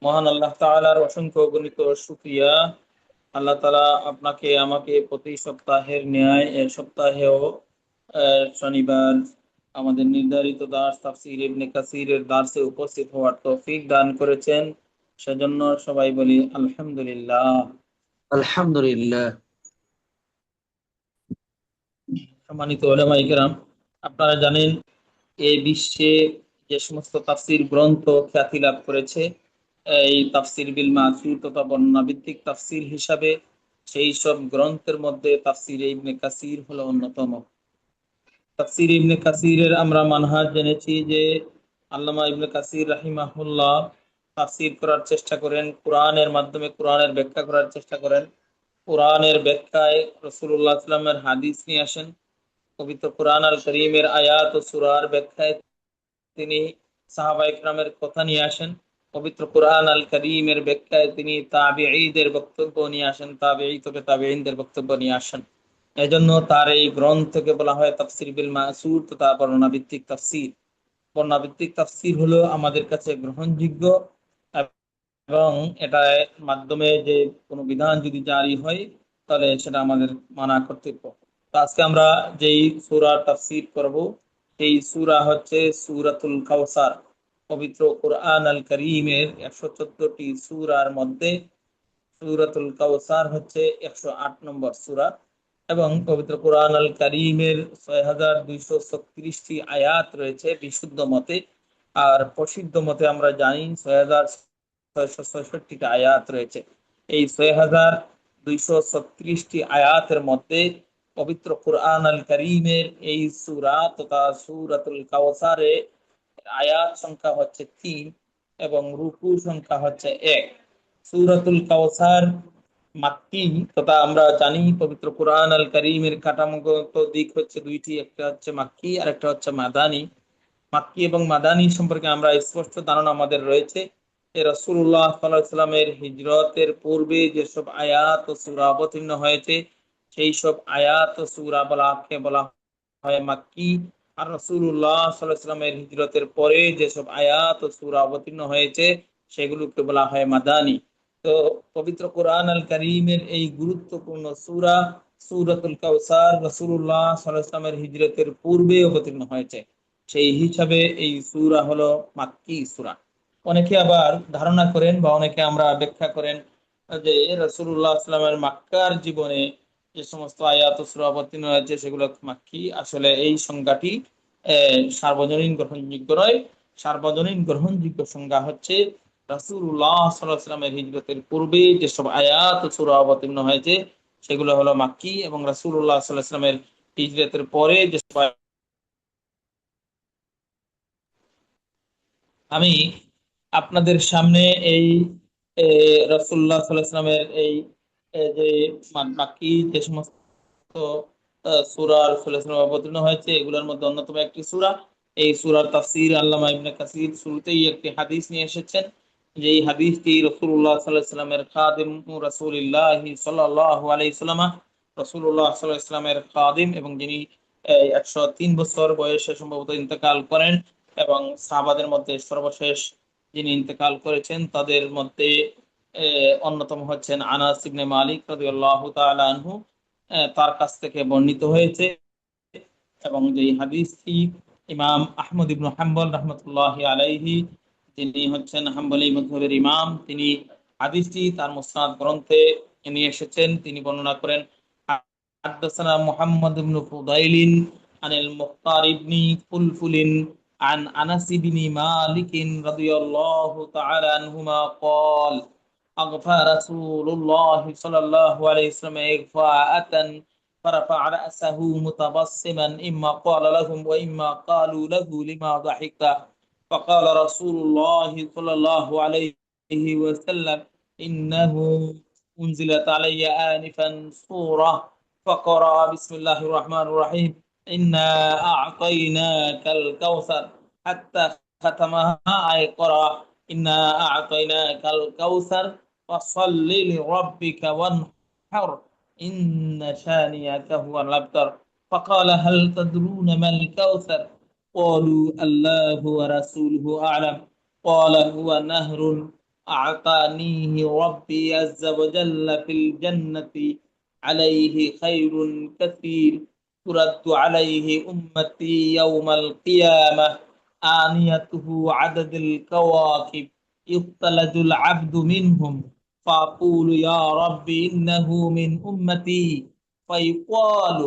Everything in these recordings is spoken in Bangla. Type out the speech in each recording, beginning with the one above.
মহান আল্লাহ তাআলার অসংখ্য গণিত শুকরিয়া। আল্লাহ তাআলা আপনাকে আমাকে প্রতি সপ্তাহের ন্যায় এ সপ্তাহেও শনিবার আমাদের নির্ধারিত দার্স তাফসীর ইবনে কাসিরের দার্সে উপস্থিত হওয়ার তৌফিক দান করেছেন। সেজন্য সবাই বলি আলহামদুলিল্লাহ। আলহামদুলিল্লাহ। সম্মানিত উলামায়ে কেরাম, আপনারা জানেন এই বিশ্বে যে সমস্ত তাফসীর গ্রন্থ খ্যাতি লাভ করেছে, এই তাফসীর বিল মাসুর তথা বর্ণনা ভিত্তিক তাফসীর হিসাবে সেই সব গ্রন্থের মধ্যে তাফসীর ইবনে কাসির হলো অন্যতম। তাফসীর ইবনে কাসিরের আমরা মানহাজ জেনেছি যে আল্লামা ইবনে কাসির রাহিমাহুল্লাহ তাফসীর করার চেষ্টা করেন, কোরআনের মাধ্যমে কোরআনের ব্যাখ্যা করার চেষ্টা করেন। কোরআনের ব্যাখ্যায় রাসূলুল্লাহ সাল্লাল্লাহু আলাইহি ওয়াসাল্লামের হাদিস নিয়ে আসেন। পবিত্র কোরআন আল করিমের আয়াত ও সূরার ব্যাখ্যায় তিনি সাহাবা ইকরামের কথা নিয়ে আসেন। পবিত্র কোরআন আল করিমের ব্যাখ্যায় তিনি তাবিঈদের বক্তব্য নিয়ে আসেন, তাবিঈ থেকে তাবিঈনদের বক্তব্য নিয়ে আসেন। এজন্য তার এই গ্রন্থকে বলা হয় তাফসীর বিল মাসুর তথা বর্ণনা ভিত্তিক তাফসীর। বর্ণনা ভিত্তিক তাফসীর হলো আমাদের কাছে গ্রহণযোগ্য এবং এটার মাধ্যমে যে কোনো বিধান যদি জারি হয় তাহলে সেটা আমাদের মানা কর্তব্য। তো আজকে আমরা যেই সূরার তাফসীর করব সেই সূরা হচ্ছে সূরাতুল কাউসার। পবিত্র কোরআন আল কারীমের 114টি সূরার মধ্যে সূরাতুল কাউসার হচ্ছে 108 নম্বর সূরা এবং পবিত্র কোরআন আল কারীমের 6236টি আয়াত রয়েছে বিশুদ্ধ মতে। আর প্রসিদ্ধ মতে আমরা জানি 6666টি আয়াত রয়েছে। এই 6236টি আয়াতের মধ্যে পবিত্র কোরআন আল কারীমের এই সূরা তথা সূরাতুল কাউসারে আয়াত সংখ্যা হচ্ছে 3 এবং রুকু সংখ্যা হচ্ছে 1। সূরাতুল কাউসার মাক্কি তথা আমরা জানি পবিত্র কোরআন আল কারীমের কাঠামোগত দিক হচ্ছে দুইটি, একটা হচ্ছে মাক্কি আর একটা হচ্ছে মাদানী। মাক্কি এবং মাদানী সম্পর্কে আমরা স্পষ্ট ধারণা আমাদের রয়েছে। রাসূলুল্লাহ সাল্লাল্লাহু আলাইহি সাল্লামের হিজরতের পূর্বে যেসব আয়াত ও সূরা অবতীর্ণ হয়েছে সেই সব আয়াত ও সূরা বলা হয় মাক্কি। আর রাসূলুল্লাহ সাল্লাল্লাহু আলাইহি সাল্লামের হিজরতের পরে যেসব আয়াত ও সূরা অবতীর্ণ হয়েছে সেগুলোকে বলা হয় মাদানী। তো পবিত্র কোরআন আল কারীমের এই গুরুত্বপূর্ণ সূরা সূরাতুল কাউসার রাসূলুল্লাহ সাল্লাল্লাহু আলাইহি সাল্লামের হিজরতের পূর্বে অবতীর্ণ হয়েছে, সেই হিসাবে এই সূরা হলো মাক্কি সূরা। অনেকে আবার ধারণা করেন বা অনেকে আমরা ব্যাখ্যা করেন যে রাসূলুল্লাহ সাল্লাল্লাহু আলাইহি সাল্লামের মক্কার জীবনে যে সমস্ত আয়াত ও সূরা অবতীর্ণ হয়েছে সেগুলো মাক্কি। আসলে এই সংজ্ঞাটি সার্বজনীন গ্রহণযোগ্য নয়। সার্বজনীন গ্রহণযোগ্য সংজ্ঞা হচ্ছে রাসূলুল্লাহ সাল্লাল্লাহু আলাইহি সাল্লামের হিজরতের পূর্বে যেসব আয়াত ও সূরা অবতীর্ণ হয়েছে সেগুলো হলো মাক্কি এবং রাসূলুল্লাহ সাল্লাল্লাহু আলাইহি সাল্লামের হিজরতের পরে যেসব আমি আপনাদের সামনে এই রাসূলুল্লাহ সাল্লাল্লাহু আলাইহি ওয়াসাল্লামের এই যে মাক্কি যে সমস্ত সূরা রাসূলুল্লাহ সাল্লাল্লাহু আলাইহি ওয়াসাল্লাম অবতীর্ণ হয়েছে এগুলোর মধ্যে অন্যতম একটি সূরা। এই সূরার তাফসীর আল্লামা ইবনে কাসির শুরুতেই একটি হাদিস নিয়ে এসেছেন, যে এই হাদিসটি রাসূলুল্লাহ সাল্লাল্লাহু আলাইহি ওয়াসাল্লামের খাদিম রাসূলুল্লাহ সাল্লাল্লাহু আলাইহি ওয়াসাল্লাম রাসূলুল্লাহ সাল্লাল্লাহু আলাইহি ওয়াসাল্লামের খাদিম এবং যিনি 103 বছর বয়সে সম্ভবত ইন্তেকাল করেন এবং সাহাবাদের মধ্যে সর্বশেষ যিনি ইন্তেকাল করেছেন তাদের মধ্যে অন্যতম হচ্ছেন আনাস ইবনে মালিক রাদিয়াল্লাহু তাআলা আনহু। তার কাছ থেকে বর্ণিত হয়েছে এবং যে হাদিসটি ইমাম আহমদ ইবনে হাম্বল রাহমাতুল্লাহি আলাইহি, যিনি হচ্ছেন হাম্বলী মাযহাবের ইমাম, তিনি হাদিসটি তার মুসনাদ গ্রন্থে নিয়ে এসেছেন। তিনি বর্ণনা করেন হাদাসানা মুহাম্মদ ইবনে ফুদাইলিন আনিল মুখতার ইবনে ফুলফুলিন عن أنس بن مالك رضي الله تعالى عنهما قال أغفى رسول الله صلى الله عليه وسلم إغفاءة فرفع رأسه متبسما إما قال لهم وإما قالوا له لما ضحكت فقال رسول الله صلى الله عليه وسلم إنه أنزلت علي آنفا سورة فقرأ بسم الله الرحمن الرحيم إنا أعطيناك الكوثر حتى ختمها أي قرأ إنا أعطيناك الكوثر فصل لربك وانحر إن شانئك هو الأبتر فقال هل تدرون ما الكوثر قالوا الله ورسوله أعلم قال هو نهر أعطانيه ربي عز وجل في الجنة عليه خير كثير ترد عليه أمتي يوم القيامة آنيته عدد الكواكب يختلج العبد منهم فأقول يا رب إنه من أمتي فيقال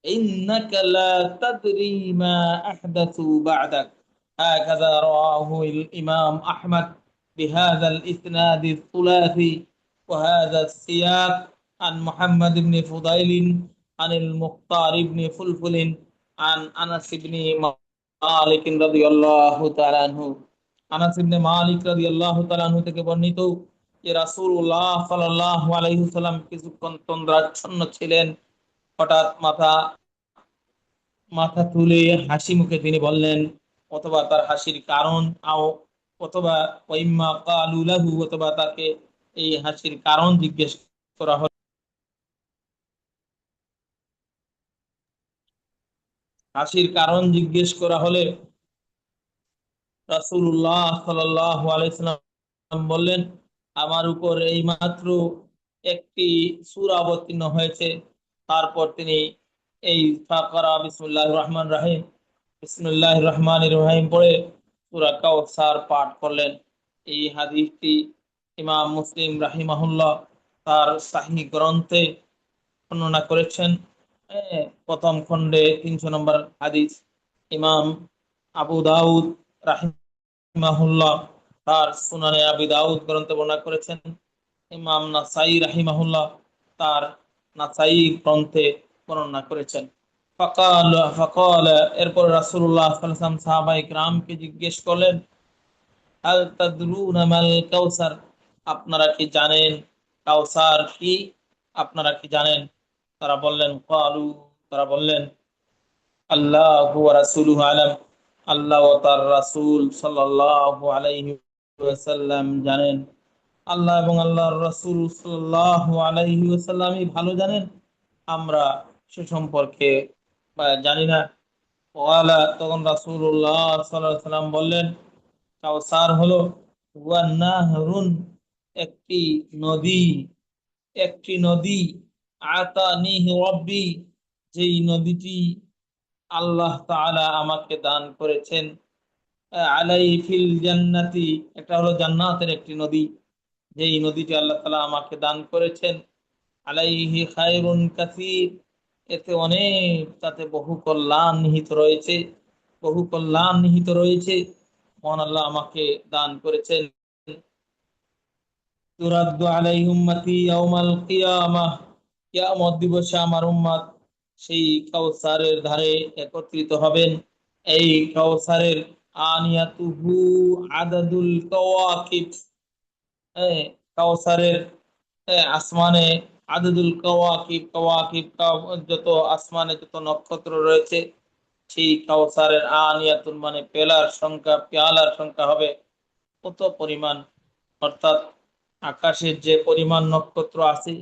إنك لا تدري ما أحدثوا بعدك هكذا رواه الإمام أحمد بهذا الإسناد الثلاثي وهذا السياق عن محمد بن فضيل عن المختار بن فلفل عن أنس بن মালিক রাদিয়াল্লাহু তাআলা আনহু আনাস ইবনে মালিক রাদিয়াল্লাহু তাআলা আনহু থেকে বর্ণিত যে রাসূলুল্লাহ সাল্লাল্লাহু আলাইহি ওয়াসাল্লাম কিছুক্ষণ তন্দ্রাচ্ছন্ন ছিলেন। হঠাৎ মাথা মাথা তুলে হাসি মুখে তিনি বললেন, অথবা তার হাসির কারণ অথবা ওয়াইম্মা ক্বালু লাহু, অথবা তাকে এই হাসির কারণ জিজ্ঞেস করা হলো। হাসির কারণ জিজ্ঞেস করা হলে রাসূলুল্লাহ সাল্লাল্লাহু আলাইহি সাল্লাম বললেন, আমার উপর এইমাত্র একটি সূরা অবতীর্ণ হয়েছে। তারপর তিনি এই ফাকরা বিসমিল্লাহির রহমানির রহিম বিসমিল্লাহির রহমানির রহিম পড়ে সূরা কাউসার পাঠ করলেন। এই হাদিসটি ইমাম মুসলিম রাহিমাহুল্লাহ তার সাহিহ গ্রন্থে বর্ণনা করেছেন। প্রথম খণ্ডে 300 নম্বর হাদিস। ইমাম আবু দাউদ রাহিমাহুল্লাহ তার সুনানে আবি দাউদ গ্রন্থে বর্ণনা করেছেন। ইমাম নাসাই রাহিমাহুল্লাহ তার নাসাই গ্রন্থে বর্ণনা করেছেন। ফাকাল ফাকাল এরপর রাসূলুল্লাহ সাল্লাল্লাহু আলাইহি ওয়াসাল্লাম সাহাবায়ে কিরামকে জিজ্ঞেস করলেন, হাল তাদরুনা মাল কাউসার, আপনারা কি জানেন কাউসার কি? আপনারা কি জানেন? তারা বললেন, ক্বালু, তারা বললেন, আল্লাহু ওয়া রাসূলুহু আলাম, আল্লাহ ও তার রাসূল সাল্লাল্লাহু আলাইহি ওয়াসাল্লাম জানেন। আল্লাহ এবং আল্লাহর রাসূল সাল্লাল্লাহু আলাইহি ওয়াসাল্লামই ভালো জানেন, আমরা সে সম্পর্কে জানি না। ওয়ালা, তখন রাসূলুল্লাহ সাল্লাল্লাহু আলাইহি ওয়াসাল্লাম বললেন, কাউসার হলো ওয়া নাহরুন, একটি নদী, একটি নদী, আতানিহি রব্বি, যেই নদীটি আল্লাহ তাআলা আমাকে দান করেছেন, আলাই ফিল জান্নাতি, একটা হলো জান্নাতের একটি নদী, যেই নদীটি আল্লাহ তাআলা আমাকে দান করেছেন, আলাইহি খায়রুন কাসীর, এতে অনেক, তাতে বহু কল্যাণ নিহিত রয়েছে, বহু কল্যাণ নিহিত রয়েছে, মহান আল্লাহ আমাকে দান করেছেন। তুরাদ্দু আলাইহি উম্মতি ইয়াউমাল কিয়ামাহ, কিয়ামত দিবসে আমার উম্মত সেই কাউসারের ধারে একত্রিত হবেন। এই কাউসারের আনিয়াতুহু আদাদুল কাওয়াকিব, কাউসারের আসমানে আদাদুল কাওয়াকিব, কাওয়াকিব যত আসমানে যত নক্ষত্র রয়েছে, সেই কাউসারের আনিয়াতুন মানে পেলার সংখ্যা, পেয়ালার সংখ্যা হবে কত পরিমাণ, অর্থাৎ আকাশের যে পরিমাণ নক্ষত্র আছে,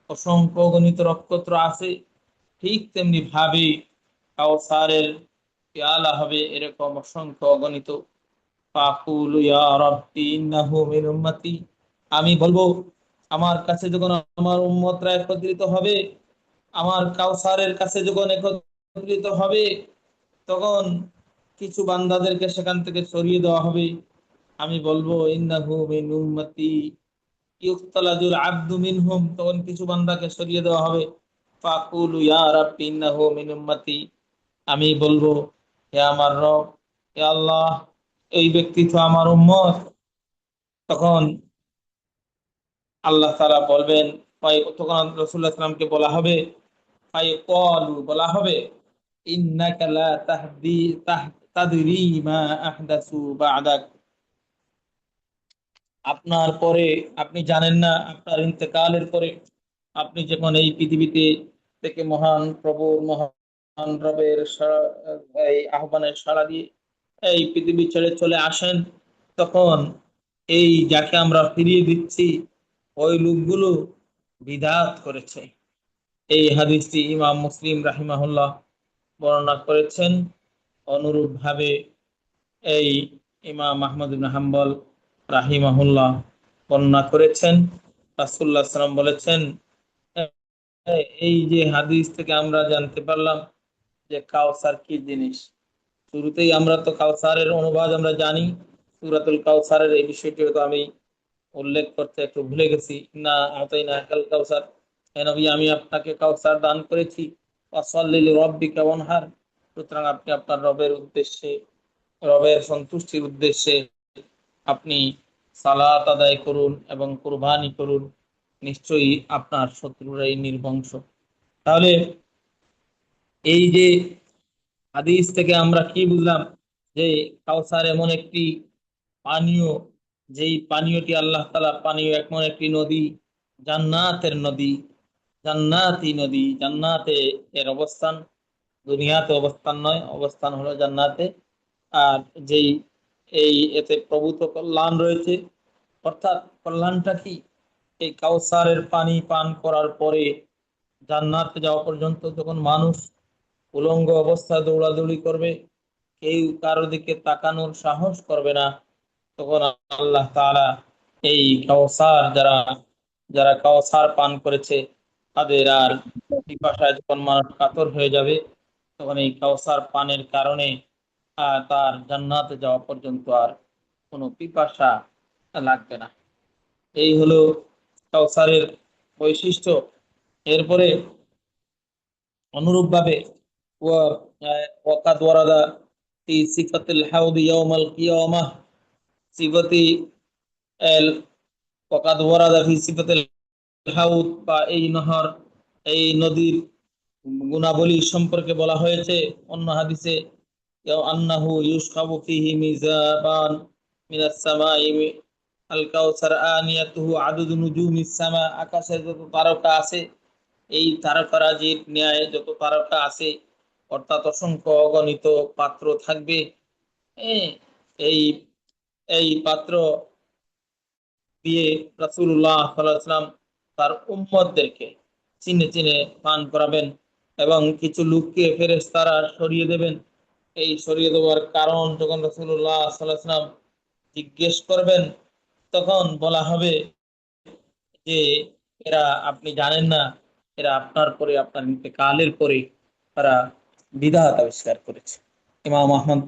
অসংখ্য গণিত নক্ষত্র আছে, ঠিক তেমনি ভাবে কাউসারের পেয়ালা হবে এরকম অসংখ্য অগণিত। ফাকুলু ইয়া রাব্বি ইন্নাহু মিন উম্মতি, আমি বলবো আমার কাছে যখন আমার উম্মতরা একত্রিত হবে, আমার কাউসারের কাছে যখন একত্রিত হবে, তখন কিছু বান্দাদেরকে সেখান থেকে সরিয়ে দেওয়া হবে। আমি বলবো ইন্নাহু মিন উম্মতি ইউক্তালাজুল আবদু মিনহুম, তখন কিছু বান্দাকে সরিয়ে দেওয়া হবে। ফাকুলু ইয়া রাব্বি ইন্নাহু মিন উম্মতি, আমি বলবো হে আমার রব, হে আল্লাহ, এই ব্যক্তি তো আমার উম্মত। তখন আল্লাহ তাআলা বলবেন, তখন রাসূলুল্লাহ সাল্লাল্লাহু আলাইহি ওয়াসাল্লামকে বলা হবে, ফায়াকালু, বলা হবে, ইন্নাকা লা তাহদি তাদরি মা আহদাসু বা'দাক, আপনার পরে আপনি জানেন না, আপনার ইন্তেকালের পরে আপনি যখন এই পৃথিবীতে থেকে মহান প্রভুর মহান রবের এই আহ্বানের সাড়া দিয়ে এই পৃথিবী ছেড়ে চলে আসেন, তখন এই যাকে আমরা ফিরিয়ে দিচ্ছি ওই লোকগুলো বিদআত করেছে। এই হাদিসটি ইমাম মুসলিম রাহিমাহুল্লাহ বর্ণনা করেছেন। অনুরূপভাবে এই ইমাম আহমদ ইবনে হাম্বল রাহিমাহুল্লাহ বর্ণনা করেছেন। রাসূলুল্লাহ সাল্লাল্লাহু আলাইহি ওয়াসাল্লাম বলেছেন, এই যে হাদিস থেকে আমরা জানতে পারলাম যে কাউসার কি জিনিস। শুরুতেই আমরা তো কাউসারের অনুবাদ আমরা জানি, সূরাতুল কাউসারের এই বিষয়টি তো আমি উল্লেখ করতে একটু ভুলে গেছি। না আতাইনা কাল কাউসার, হে নবী আমি আপনাকে কাউসার দান করেছি, ফাসাল্লি লিরাব্বিকা ওয়ানহার, সুতরাং আপনি আপনার রবের উদ্দেশ্যে, রবের সন্তুষ্টির উদ্দেশ্যে আপনি সালাত আদায় করুন এবং কুরবানি করুন, নিশ্চয়ই আপনার শত্রুরাই নির্বংশ। তাহলে এই যে হাদিস থেকে আমরা কি বুঝলাম, যে কাউসার এমন একটি পানীয়, যেই পানীয়টি আল্লাহ তাআলা, পানীয় এমন একটি নদী, জান্নাতের নদী, জান্নাতি নদী, জান্নাতে এর অবস্থান, দুনিয়াতে অবস্থান নয়, অবস্থান হলো জান্নাতে। আর যেই এই এতে প্রভূত কল্যাণ রয়েছে, অর্থাৎ কল্যাণটা কি, এই কাউসারের পানি পান করার পরে জান্নাতে যাওয়া পর্যন্ত যখন মানুষ উলঙ্গ অবস্থায় দৌড়াদৌড়ি করবে, কেউ কারো দিকে তাকানোর সাহস করবে না, তখন আল্লাহ তাআলা এই কাউসার, যারা যারা কাউসার পান করেছে তাদের আর পিপাসায় যখন মানুষ কাতর হয়ে যাবে, তখন এই কাউসার পানের কারণে তার জান্নাতে যাওয়া পর্যন্ত আর কোনো পিপাসা লাগবে না। এই হলো কাউসারের বৈশিষ্ট্য। এরপরে অনুরূপভাবে ওয়াকাদ ওয়ারাদা ফি সিফাতিল হাউদ ইয়াউমাল কিয়ামাহ, সিফাতি এল ওয়াকাদ ওয়ারাদা ফি সিফাতিল হাউদ, বা এই নহর, এই নদীর গুণাবলী সম্পর্কে বলা হয়েছে অন্য হাদিসে, আন্নাহু ইউসখাবু ফিহি মিজাবান মিনাস সামাই আল কাউসার আনিয়াতুহু আদুদু নুজুমিস সামা, আকাশে যত তারকা আছে, এই তারকারাজির ন্যায় যত তারকা আছে, অর্থাৎ অসংখ্য অগণিত পাত্র থাকবে। হ্যাঁ, এই এই পাত্র দিয়ে রাসূলুল্লাহ সাল্লাল্লাহু আলাইহি ওয়াসাল্লাম তার উম্মতদেরকে চিনে চিনে পান করাবেন, এবং কিছু লোককে ফেরেশতারা সরিয়ে দেবেন। এই সরিয়ে দেওয়ার কারণ যখন রাসূলুল্লাহ সাল্লাল্লাহু আলাইহি ওয়াসাল্লাম জিজ্ঞেস করবেন, তখন বলা হবে যে এরা, আপনি জানেন না, এরা আপনার পরে, আপনার ইন্তেকালের পরে তারা বিদআত আবিষ্কার করেছে। ইমাম আহমদ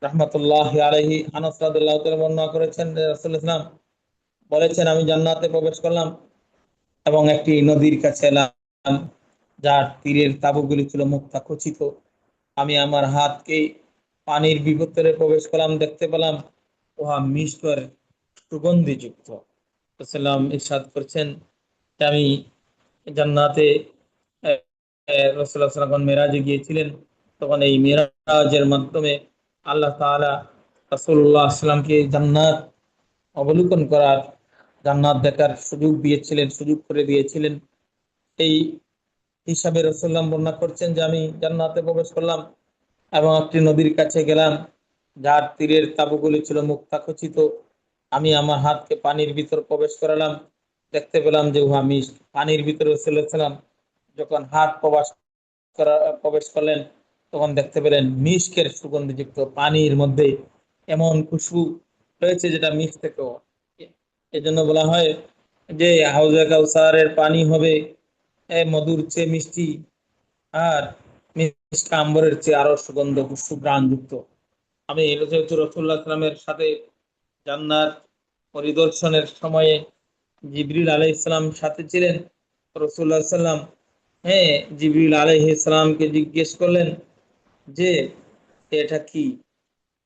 রাহমাতুল্লাহি আলাইহি আনাস রাদিয়াল্লাহু তাআলা বর্ণনা করেছেন যে রাসূলুল্লাহ সাল্লাল্লাহু আলাইহি ওয়াসাল্লাম বলেছেন, আমি জান্নাতে প্রবেশ করলাম এবং একটি নদীর কাছে এলাম, যার তীরের তাঁবুগুলি ছিল মুক্তা খচিত। আমি আমার হাতকে পানির ভিতরে প্রবেশ করলাম, দেখতে পেলাম উহা মিষ্কর সুগন্ধিযুক্ত। রাসূলুল্লাহ ইরশাদ করছেন যে আমি জান্নাতে, রাসূলুল্লাহ সাল্লাল্লাহু আলাইহি ওয়াসাল্লাম মেরাজে গিয়েছিলেন, তখন এই মেরাজের মাধ্যমে আল্লাহ তাআলা রাসূলুল্লাহ সাল্লাল্লাহু আলাইহি ওয়াসাল্লামকে জান্নাত অবলোকন করার, জান্নাত দেখার সুযোগ দিয়েছিলেন, সুযোগ করে দিয়েছিলেন। এই হিসাবে রাসূলুল্লাহ বর্ণনা করছেন যে আমি জান্নাতে প্রবেশ করলাম এবং একটি নদীর কাছে গেলাম, যার তীরের তাঁবুগুলি ছিল মুক্তা খচিত। আমি আমার হাতকে পানির ভিতর প্রবেশ করালাম, দেখতে পেলাম যে উহা মিষ্ট। পানির ভিতরে রাসূলুল্লাহ সাল্লাল্লাহু আলাইহি ওয়াসাল্লাম যখন হাত প্রবেশ করলেন, তখন দেখতে পেলেন মিষ্কের সুগন্ধিযুক্ত পানির মধ্যে এমন খুশবু রয়েছে যেটা মিষ্ট থেকেও। এজন্য বলা হয় যে হাউজে কাউসারের পানি হবে মধুর চেয়ে মিষ্টি, আর মিষ্টি আম্বরের চেয়ে আরো সুগন্ধ সুঘ্রাণযুক্ত। আমি যেহেতু রাসূলুল্লাহ সাল্লামের সাথে জান্নাত পরিদর্শনের সময়ে জিবরিল আলাইহিস সালাম সাথে ছিলেন, রাসূলুল্লাহ সাল্লাম, হ্যাঁ, জিবরিল আলাইহিস সালামকে জিজ্ঞেস করলেন যে এটা কি।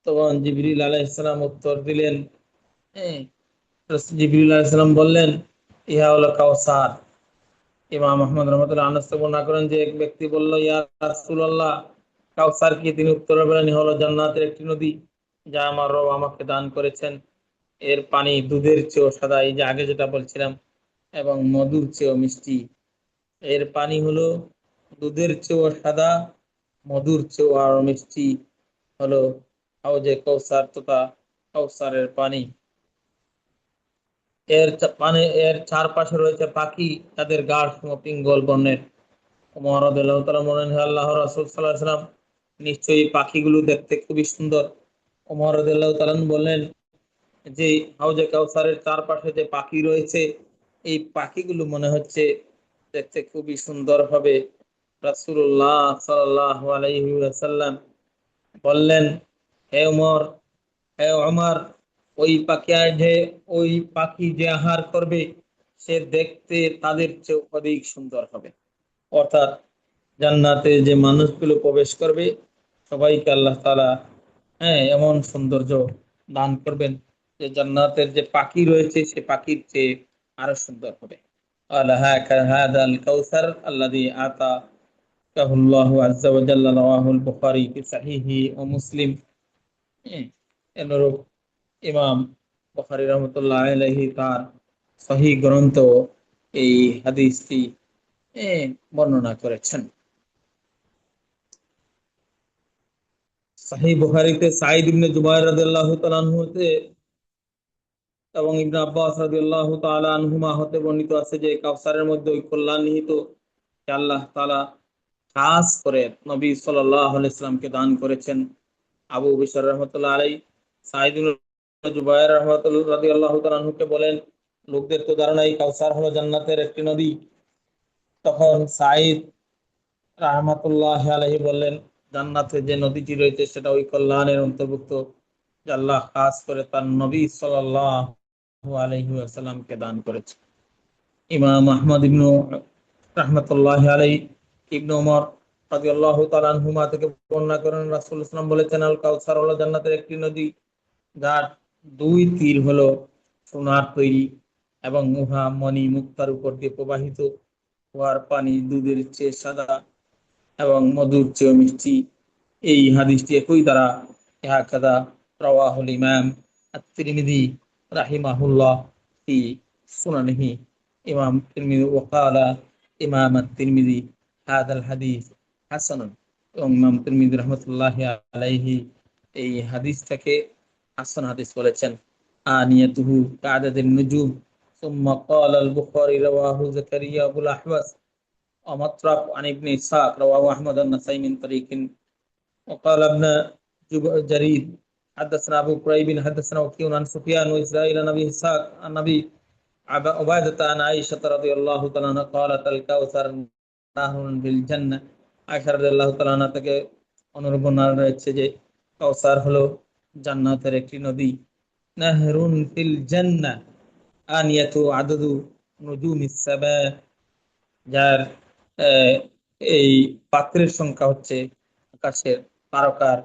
তখন জিবরিল আলাইহিস সালাম উত্তর দিলেন, হ্যাঁ, জিবরিল আলাইহিস সালাম বললেন, ইহা হলো কাউসার। ইমাম আহমদ রহমতুল্লাহ আনাস বর্ণনা করেন যে এক ব্যক্তি বলল, ইয়া রাসূলুল্লাহ, কাউসার কি? তিনি উত্তরে বলেন, ইহা হলো জান্নাতের একটি নদী, যা আমার রব আমাকে দান করেছেন। এর পানি দুধের চেয়েও সাদা, এই যে আগে যেটা বলছিলাম, এবং মধুর চেয়েও মিষ্টি। এর পানি হলো দুধের চেয়েও সাদা, মধুর চেয়েও আরো মিষ্টি, হলো হাউজে কৌসার তথা কৌসারের পানি। পানি, এর চারপাশে রয়েছে পাখি, তাদের গাঢ় পিঙ্গল বর্ণের। ওমর রাদিয়াল্লাহু তাআলা বলেন, হে আল্লাহর রাসূল সাল্লাল্লাহু আলাইহি ওয়াসাল্লাম, নিশ্চয়ই পাখিগুলো দেখতে খুবই সুন্দর। ওমর রাদিয়াল্লাহু তাআলা বললেন, যে হাউজে কাউসারের চারপাশে যে পাখি রয়েছে, এই পাখিগুলো মনে হচ্ছে দেখতে খুবই সুন্দর হবে। রাসূলুল্লাহ সাল্লাল্লাহু আলাইহি ওয়াসাল্লাম বললেন, হে ওমর, হে ওমর, ওই পাখি যে ওই পাখি যে আহার করবে সে দেখতে তাদের চেয়ে অধিক সুন্দর হবে। অর্থাৎ জান্নাতে যে মানুষগুলো প্রবেশ করবে সবাইকে আল্লাহ তাআলা এমন সৌন্দর্য দান করবেন যে জান্নাতের যে পাখি রয়েছে সে পাখির চেয়ে আরো সুন্দর হবে। আল্লাহ হাদাল কাউসার আল্লাযী আতা কাহুল্লাহু আযজা ওয়া জাল্লা রাওয়াহুল বুখারী ফি সাহিহি ও মুসলিম। অনুরূপ ইমাম বুখারী রহমতুল্লাহ আলাইহি তার সহিহ গ্রন্থ এই হাদিসটি বর্ণনা করেছেন। সহিহ বুখারীতে সাঈদ ইবনে জুবায়ের রাদিয়াল্লাহু তাআলা আনহু হতে এবং ইবনে আব্বাস রাদিয়াল্লাহু তাআলা আনহুমা হতে বর্ণিত আছে যে কাউসারের মধ্যে ওই কল্যাণ নিহিত যে আল্লাহ তাআলা খাস করে নবী সাল্লাল্লাহু আলাইহি সাল্লামকে দান করেছেন। আবু বকর রাহমাতুল্লাহ আলাইহি সাঈদ ইবনে জুবায়ের রাহমাতুল্লাহ রাদিয়াল্লাহু তাআলা আনহুকে বলেন, লোকদের তো ধারণা এই কাউসার হলো জান্নাতের একটি নদী। তখন সাঈদ রাহমাতুল্লাহ আলাইহি বললেন, জান্নাতে যে নদীটি রয়েছে সেটা ওই কল্যাণের অন্তর্ভুক্ত যে আল্লাহ খাস করে তার নবী সাল্লাল্লাহু আলাইহি ওয়াসাল্লামকে দান করেছে। ইমাম আহমদ ইবনু রাহমাতুল্লাহ আলাইহি ইবনে ওমর রাদিয়াল্লাহু তাআলা আনহুমা থেকে বর্ণনা করেন, রাসূলুল্লাহ সাল্লাল্লাহু আলাইহি ওয়াসাল্লাম বলেছেন, আল কাউসার হলো জান্নাতের একটি নদী যার দুই তীর হলো সোনার তৈরি এবং উহা মণি মুক্তার উপর দিয়ে প্রবাহিত। উহার পানি দুধের চেয়ে সাদা এবং মধুর চেয়ে মিষ্টি। এই হাদিসটি একই দ্বারা হাকাদা রাওয়াহুল ইমাম আত-তিরমিজি রাহিমাহুল্লাহ ফি সুনানিহি। ইমাম তিরমিজি ওয়াকালা ইমাম আত-তিরমিজি হাদাল হাদিস হাসানুন। এবং ইমাম তিরমিজি রাহমাতুল্লাহি আলাইহি এই হাদিসটাকে হাসান হাদিস বলেছেন। আনিয়াতুহু কাদাদিন নুজুম সুম্মা ক্বালা আল-বুখারী রাওয়াহু যাকারিয়া আবুল আহওয়াস ومطرف عن ابن إسحاق رواه أحمد النسائي من طريق. وقال ابن جرير حدثنا أبو كريب حدثنا وكيع عن سفيان وإسرائيل عن أبي إسحاق عن أبي عبادة عن عائشة رضي الله تعالى عنها قالت الكوثر نهر بالجنة. আয়েশা রাদিয়াল্লাহু তাআলা আনহা থেকে অনুরূপ বর্ণনা রয়েছে যে কাউসার হলো জান্নাতের একটি নদী। নাহরুন ফিল জান্নাহ আনিয়াতু আদাদু নুজুমিস সাবা, যার আহ, এই পাত্রের সংখ্যা হচ্ছে আকাশের তারকার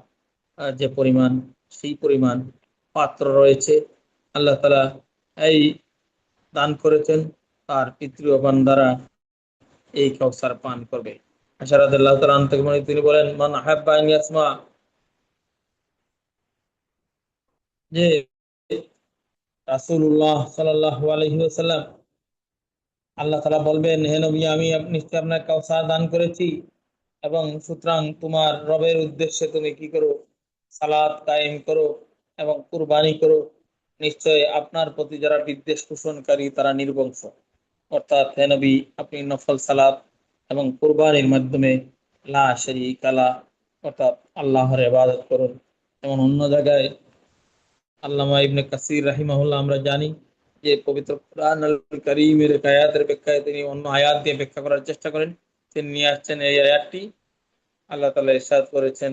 যে পরিমাণ সেই পরিমাণ পাত্র রয়েছে। আল্লাহ তাআলা এই দান করেছেন তার পিতৃ ও বান্দারা এই কাউসার পান করবে। আয়েশা রাদিয়াল্লাহু তাআলা আনহা থেকে বর্ণিত, তিনি বলেন, মান আহাব্বা আন ইয়াসমা, যে রাসূলুল্লাহ সাল্লাল্লাহু আলাইহি ওয়াসাল্লাম আল্লাহ তাআলা বলবেন, হে নবী, আমি নিশ্চয় আপনার কাউসার দান করেছি এবং সুতরাং তোমার রবের উদ্দেশ্যে তুমি কি করো, সালাত কায়েম করো এবং কুরবানি করো। নিশ্চয় আপনার প্রতি যারা বিদ্বেষ পোষণকারী তারা নির্বংশ। অর্থাৎ হে নবী, আপনি নফল সালাত এবং কুরবানির মাধ্যমে লা শারীকা লা অর্থাৎ আল্লাহর ইবাদত করুন। যেমন অন্য জায়গায় আল্লামা ইবনে কাসির রাহিমাহুল্লাহ আমরা জানি যে পবিত্র কোরআন আল কারীমের এক আয়াতের ব্যাখ্যায় তিনি অন্য আয়াত দিয়ে ব্যাখ্যা করার চেষ্টা করেন। তিনি নিয়ে আসছেন এই আয়াতটি। আল্লাহ তাআলা ইরশাদ করেছেন,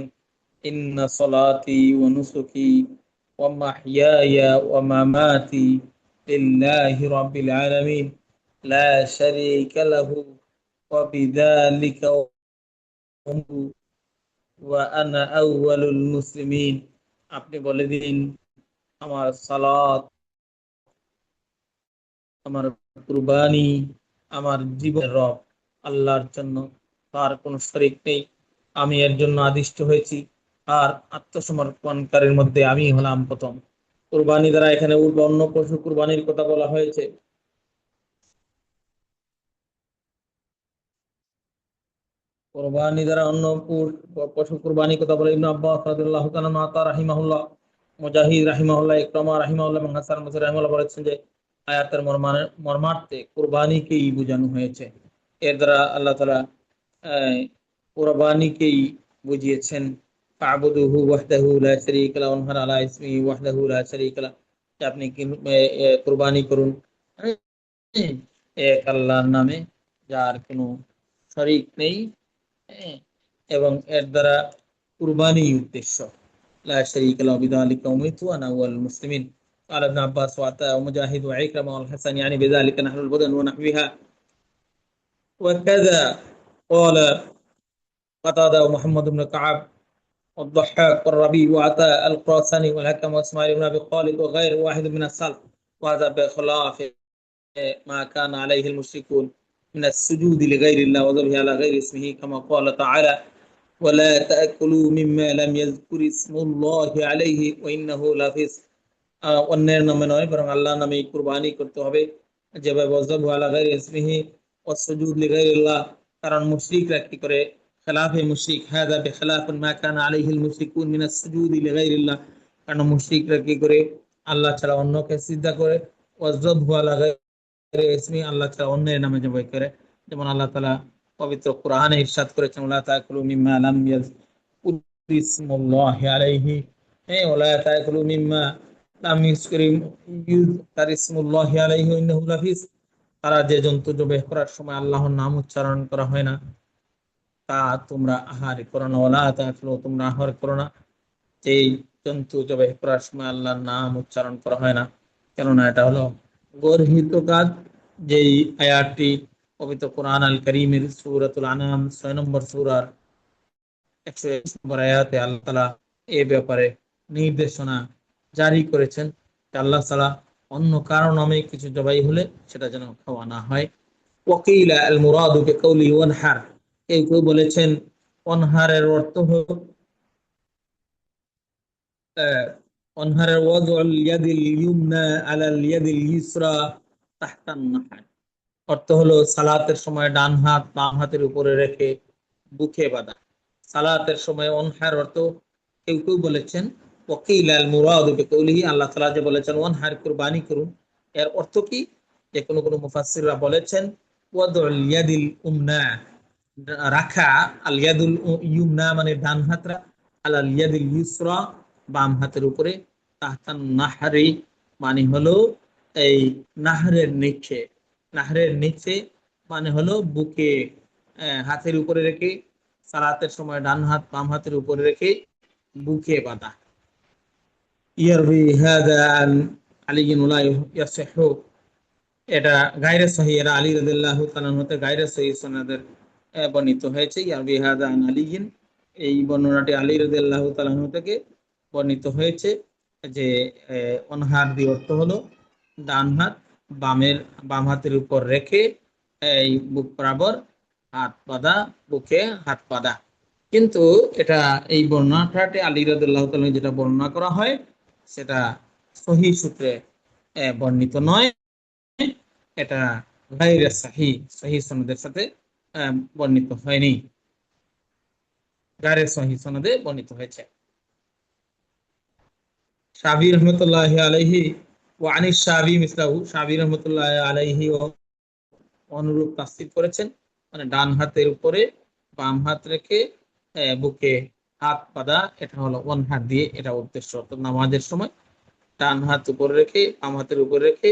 ইন্না সলাতি ওয়া নুসুকি ওয়া মাহইয়ায়া ওয়া মামাতি লিল্লাহি রাব্বিল আলামিন লা শারীকা লাহু ওয়া বিযালিকা উমিরতু ওয়া আনা আউওয়ালুল মুসলিমিন। আপনি বলে দিন, আমার সালাত, আমার কুরবানি, আমার জীবনের রব আল্লাহর জন্য, তার কোনো শরীক নেই, আমি এর জন্য আদিষ্ট হয়েছি, আর আত্মসমর্পণকারীর মধ্যে আমি হলাম প্রথম। কুরবানি দ্বারা এখানে অন্য পশু কুরবানির কথা বলা হয়েছে। কুরবানি দ্বারা অন্য পশু কুরবানি কথা বলে ইবনে আব্বাস রাদিয়াল্লাহু তাআলা আতা রাহিমাহুল্লাহ, মুজাহিদ রাহিমাহুল্লাহ, ইকরামা রাহিমাহুল্লাহ এবং হাসান বসরি রাহিমাহুল্লাহ বলেছেন যে আয়াতের মর্মার্থে কুরবানিকেই বোঝানো হয়েছে। এর দ্বারা আল্লাহ তাআলা কুরবানিকেই বুঝিয়েছেন। ফা'বুদুহু ওয়াহদাহু লা শারীকা লাহু ওয়ানহার আলা ইসমিহি ওয়াহদাহু লা শারীকা লাহু। যে আপনি কুরবানি করুন, হ্যাঁ, এক আল্লাহর নামে, যার কোনো শরীক নেই, হ্যাঁ, এবং এর দ্বারা কুরবানি উদ্দেশ্য। লা শারীকা লাহু বিযালিকা উমিরতু ওয়া আনা আউয়ালুল মুসলিমিন। قال ابن عباس وعطاء ومجاهد وعكرمة والحسن يعني بذلك نحر البدن ونحوها. وكذا قال قتادة ومحمد بن كعب والضحاك والربيع وعطاء الخراساني والحكم واسماعيل بن ابي خالد وغير واحد من السلف. وهذا بخلاف ما كان عليه المشركون من السجود لغير الله وذبح على غير اسمه كما قال تعالى ولا تأكلوا مما لم يذكر اسم الله عليه وإنه لفسق. অন্যের নামে নয়, বরং আল্লাহর নামে কুরবানি করতে হবে, যেভাবে ওয়াজব আলা গায়রি ইসমিহি ওয়াসজুদ লিগায়রিল্লাহ। কারণ মুশরিকরা কি করে, খেলাফে মুশরিক, হাদা বিখিলাফিন মা কানা আলাইহিল মুশরিকুন মিনাস সুজুদি লিগায়রিল্লাহ। কারণ মুশরিকরা কি করে, আল্লাহ ছাড়া অন্যকে সিজদা করে, ওয়াজব আলা গায়রি ইসমি, আল্লাহ ছাড়া অন্যের নামে জবাই করে। যেমন আল্লাহ তাআলা পবিত্র কোরআনে ইরশাদ করেছেন ওয়ালা তাকুলু মিম্মা লাম ইয়াযকুর ইসমুল্লাহি আলাইহি, ওয়ালা তাকুলু মিম্মা তারা যে জন্তু জবাই করার সময় আল্লাহর নাম উচ্চারণ করা হয় না, তা তোমরা আহার করো না। ওয়ালা তাকুলু, তোমরা আহার করো না যেই জন্তু জবাই করার সময় আল্লাহর নাম উচ্চারণ করা হয় না, কেননা এটা হলো গর্হিত কাজ। যেই আয়াতটি পবিত্র কোরআন আল কারীমের সূরাতুল আনাম 6 নম্বর সূরার 121 নম্বর আয়াতে আল্লাহ তাআলা এই ব্যাপারে নির্দেশনা জারি করেছেন যে আল্লাহ তাআলা অন্য কারো নামে কিছু জবাই হলে সেটা যেন খাওয়া না হয়। ওয়াকিলা আল মুরাদু বিকাউলি ওয়ানহার, কেউ বলেছেন ওয়ানহারের অর্থ হলো অনহারের ওয়াজউল ইয়াদিল ইউমনা আলাল ইয়াদিল ইসরা তাহতান নাহার, অর্থ হলো সালাতের সময় ডান হাত বাম হাতের উপরে রেখে বুকে বাঁধা। সালাতের সময় অনহার অর্থ কেউ বলেছেন ওয়াকিল আল মুরাদু বিকাউলিহি, আল্লাহ তাআলা যে বলেছেন ওয়ানহার, কুরবানি করুন, এর অর্থ কি? যে কোনো মুফাসসিররা বলেছেন ওয়াদউল ইয়াদিল উমনা, রাখা, আল ইয়াদুল ইউমনা মানে ডান হাত, আলাল ইয়াদিল ইউসরা বাম হাতের উপরে, তাহতান নাহরি মানে হলো এই নাহরের নিচে, নাহরের নিচে মানে হলো বুকে হাতের উপরে রেখে, সালাতের সময় ডান হাত বাম হাতের উপরে রেখে বুকে বাঁধা। ইয়ারবি হাদা আন আলী ওয়ালা ইয়াসিহু, এটা গায়রে সহিহ, এরা আলী রাদিয়াল্লাহু তাআলা হতে গায়রে সহিহ সনদের বর্ণিত হয়েছে। ইয়ারবি হাদা আন আলীন, এই বর্ণনাটি আলী রাদিয়াল্লাহু তাআলা থেকে বর্ণিত হয়েছে যে অনহার দি অর্থ হলো ডান হাত বাম হাতের উপর রেখে এই বুক বরাবর হাত বাঁধা, বুকে হাত বাঁধা। কিন্তু এটা এই বর্ণনাটি আলী রাদিয়াল্লাহু তাআলা যেটা বর্ণনা করা হয় সেটা সহিহ সূত্রে বর্ণিত নয়, এটা গায়রে সহিহ, সহিহ সনদের সাথে বর্ণিত হয়নি, গায়রে সহিহ সনদে বর্ণিত হয়েছে। শাবি রহমতুল্লাহ আলাইহি ওয়া আনিশ শাবি মিসলাহু, শাবি রহমতুল্লাহ আলাইহি অনুরূপ তাফসীর করেছেন, মানে ডান হাতের উপরে বাম হাত রেখে বুকে হাত বাঁধা, এটা হলো ওয়ান হাত দিয়ে, এটা উদ্দেশ্য। তো নামাজের সময় ডান হাত উপরে রেখে বাম হাতের উপরে রেখে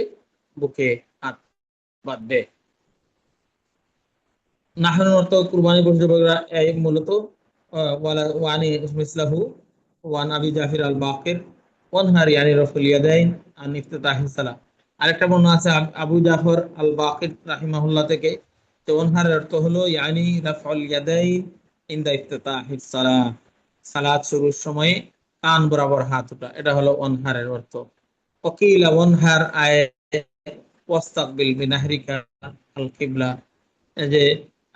বুকে হাত বাঁধবে। নাহরুন অর্থ কুরবানি পশু মূলত ওয়ানি মিসলাহু ওয়ান আবি জাফর আল বাকির ওয়ানহার ইয়ানি রাফুল ইয়াদাইন আন ইফতিতাহিস সালাহ। আরেকটা বর্ণনা আছে আবু জাফর আল বাকির রাহিমাহুল্লাহ থেকে, যে ওয়ানহারের অর্থ হলো ইয়ানি রাফউল ইয়াদাইন ইনদা ইফতিতাহিস সালাহ, সালাত শুরুর সময়ে কান বরাবর হাত ওঠা, এটা হলো ওয়ানহারের অর্থ। ওয়াকিলা ওয়ানহার আয় ওয়াস্তাকবিল বিনাহরিকা আল কিবলা, যে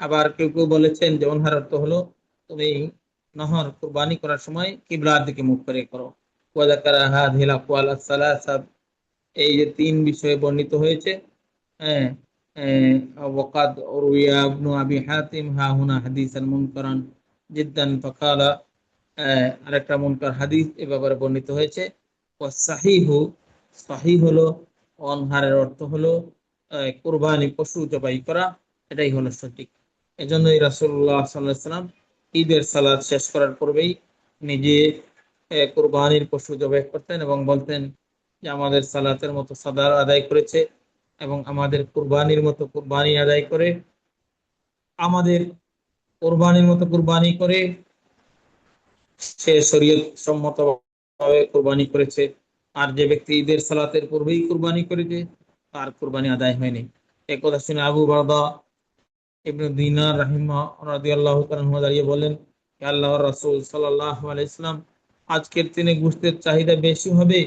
আবার কেউ বলেছেন যে ওনহার অর্থ হলো তুমি নহর কুরবানি করার সময় কিবলার দিকে মুখ করে করো। ওয়াযাকারা হাযিহিল আকওয়াল আস-সালাসা, এই যে তিন বিষয়ে বর্ণিত হয়েছে। হ্যাঁ, ওয়াকাদ রুইয়া ইবনু আবি হাতিম হা হুনা হাদিসান মুনকারান জিদ্দান ফাকালা, আরেকটা মুনকার হাদিস এ ব্যাপারে বর্ণিত হয়েছে। ওয়াস সাহিহু, সহিহ হলো অনহারের অর্থ হলো কুরবানি পশু জবাই করা, এটাই হলো সঠিক। এজন্যই রাসূলুল্লাহ সাল্লাল্লাহু আলাইহি ওয়াসাল্লাম ঈদের সালাত শেষ করার পূর্বেই নিজে কুরবানির পশু জবাই করতেন এবং বলতেন যে আমাদের সালাতের মতো সালাত আদায় করেছে এবং আমাদের কুরবানির মতো কুরবানি আদায় করে, আমাদের কুরবানির মতো কুরবানি করে সে শরীয়ত সম্মত ভাবে কুরবানি করেছে। আর যে ব্যক্তি ঈদের সালাতের পূর্বেই কুরবানি করেছে তার কুরবানি আদায় হয়নি। এ কথা শুনে আবু বারদা ইবনে দিনার রাদিয়াল্লাহু তাআলা আনহু দাঁড়িয়ে বলেন, হে আল্লাহর রাসূল সাল্লাল্লাহু আলাইহি ওয়াসাল্লাম, আজকের দিনে গোশতের চাহিদা বেশি হবে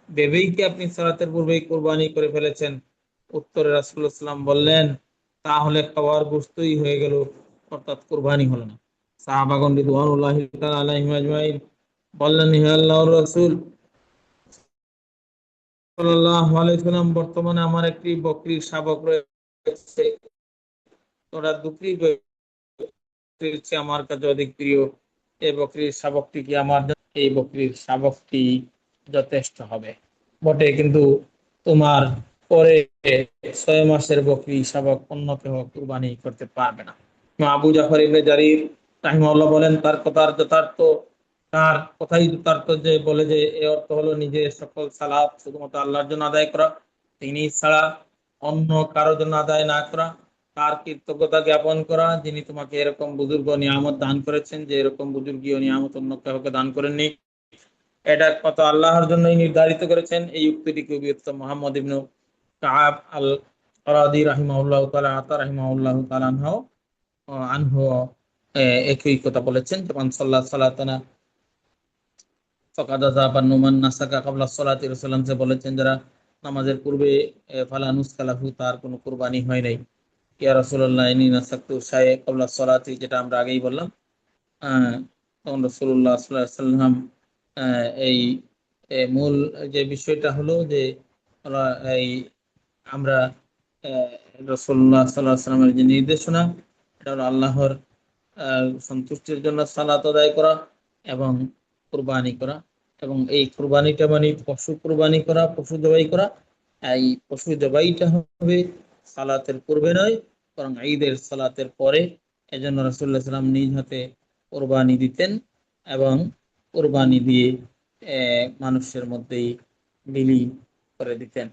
ভেবেই কি আপনি সালাতের পূর্বেই কুরবানি করে ফেলেছেন? উত্তরে রাসূলুল্লাহ সাল্লাল্লাহু আলাইহি ওয়াসাল্লাম বললেন, তাহলে খাওয়ার গোশতই হয়ে গেল, অর্থাৎ কুরবানি হলো না। সাহাবাগণ রিদওয়ানুল্লাহি তাআলা আলাইহিম আজমাইন বললেন, হে আল্লাহর রাসূল সাল্লাল্লাহু আলাইহি ওয়াসাল্লাম, বর্তমানে আমার একটি বকরীর শাবক রয়েছে, ওরা দুটি বকরীর চেয়ে আমার কাছে অধিক প্রিয়। এই বকরীর শাবকটি কি আমার জন্য? এই বকরীর শাবকটি যথেষ্ট হবে বটে, কিন্তু তোমার পরে 6 মাসের বকরী শাবক অন্য কেউ কুরবানি করতে পারবে না। আবু জাফর ইবনে জারির রাহিমাহুল্লাহ বলেন, তার কথাই যথার্থ যে বলে যে এর অর্থ হলো নিজের সকল সালাত শুধুমাত্র আল্লাহর জন্য আদায় করা, তিনি ছাড়া অন্য কারোর জন্য আদায় না করা, তার কৃতজ্ঞতা জ্ঞাপন করা যিনি তোমাকে এরকম বুজুর্গ নিয়ামত দান করেছেন যে এরকম বুজুর্গীয় নিয়ামত অন্য কাউকে দান করেননি, এটা কত আল্লাহর জন্যই নির্ধারিত করেছেন। এই উক্তিটি খুবই উত্তম। মুহাম্মদ ইবনু কাব আল আরাদি রাহিমাহুল্লাহ তাআলা আতা রাহিমাহুল্লাহ তাআলা আনহু একই কথা বলেছেন। যেমন সাল্লাহ সালাতানা ফাকাদ আযাবা নুমান নাসাকা ক্বাবলা সলাতি, রাসূলুল্লাহ সাল্লাল্লাহু আলাইহি ওয়াসাল্লাম বলেছেন, যারা নামাজের পূর্বে ফালা নুসকালাহু, তার কোনো কুরবানি হয় নাই। ইয়া রাসূলুল্লাহ ইন্নী নাসাকতু শাইআ ক্বাবলা সলাতি, যেটা আমরা আগেই বললাম। তখন রাসূলুল্লাহ সাল্লাল্লাহু আলাইহি ওয়াসাল্লাম এই মূল যে বিষয়টা হলো যে এই আমরা রাসূলুল্লাহ সাল্লাল্লাহু আলাইহি ওয়াসাল্লামের যে নির্দেশনা, এটা হলো আল্লাহর সন্তুষ্টির জন্য সালাত আদায় করা এবং কুরবানি করা। এবং এই কুরবানিটা মানে পশু কুরবানি করা, পশু জবাই করা। এই পশু জবাইটা হবে সালাতের পূর্বে নয়, বরং ঈদের সালাতের পরে। এজন্য রাসূলুল্লাহ সাল্লাল্লাহু আলাইহি ওয়াসাল্লাম নিজ হাতে কুরবানি দিতেন এবং কুরবানি দিয়ে মানুষের মধ্যেই বিলি করে দিতেন।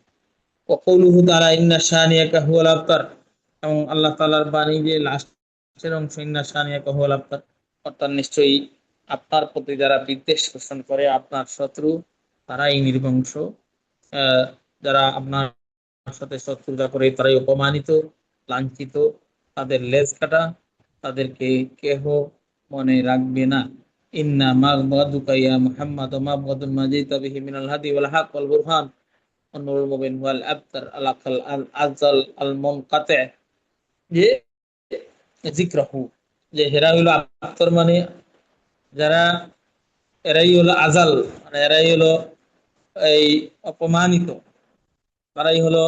ওয়াকুলুহু তাআলা ইন্না শানিয়াকা হুয়াল আবতার, এবং আল্লাহ তাআলার বাণী যে লাস্টের অংশ, ইন্না শানিয়াকা হুয়াল আবতার, অর্থাৎ নিশ্চয়ই আপনার প্রতি যারা বিদ্বেষ পোষণ করে, আপনার শত্রু, তারাই নির্বংশ। যারা আপনার সাথে শত্রুতা করে তারাই অপমানিত, লাঞ্ছিত, তাদের লেজ কাটা, তাদেরকে কেহ মনে রাখবে না। ইন্না মাগবাদুকা ইয়া মুহাম্মদ ওয়া মাগবাদুল মাজিতা বিহি মিনাল হাদি ওয়াল হক ওয়াল বুরহান নুরুল মুবিন ওয়াল আবতার আলাকাল আল আজল আল মুনকাতি, যে যিকরাহু, যে হেরা হইল আবতার মানে যারা, এরাই হলো আজাল, মানে এরাই হলো এই অপমানিত, তারাই হলো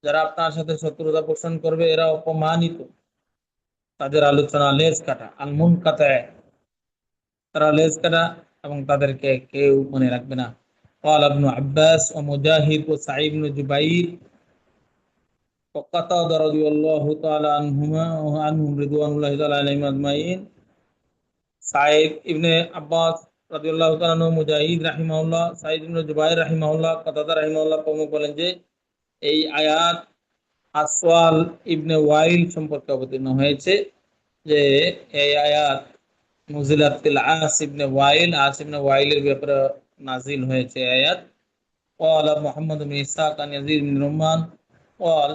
যারা আপনার সাথে শত্রুতা পোষণ করবে, এরা অপমানিত, তাদের আলোচনা লেজ কাটা, আল মুনকাতি, তারা লেজ কাটা এবং তাদেরকে কেউ মনে রাখবে না। قال ابن عباس ومجاهد وسعيد بن جبير وقتادة رضي الله تعالى عنهما وعنهم رضوان الله تعالى عليهم أجمعين। সাইদ ইবনে আব্বাস রাদিয়াল্লাহু তাআলা আনহু, মুজাহিদ রাহিমাহুল্লাহ, সাইদ ইবনে জুবাইর রাহিমাহুল্লাহ, কাতাদা রাহিমাহুল্লাহ প্রমুখ বলেন যে এই আয়াত আসওয়াল ইবনে ওয়াইল সম্পর্কে অবতীর্ণ হয়েছে। যে এই আয়াত নুজিলাত ফিল আস ইবনে ওয়াইলের ব্যাপারে নাজিল হয়েছে আয়াত। قال محمد بن إسحاق عن يزيد بن رمان قال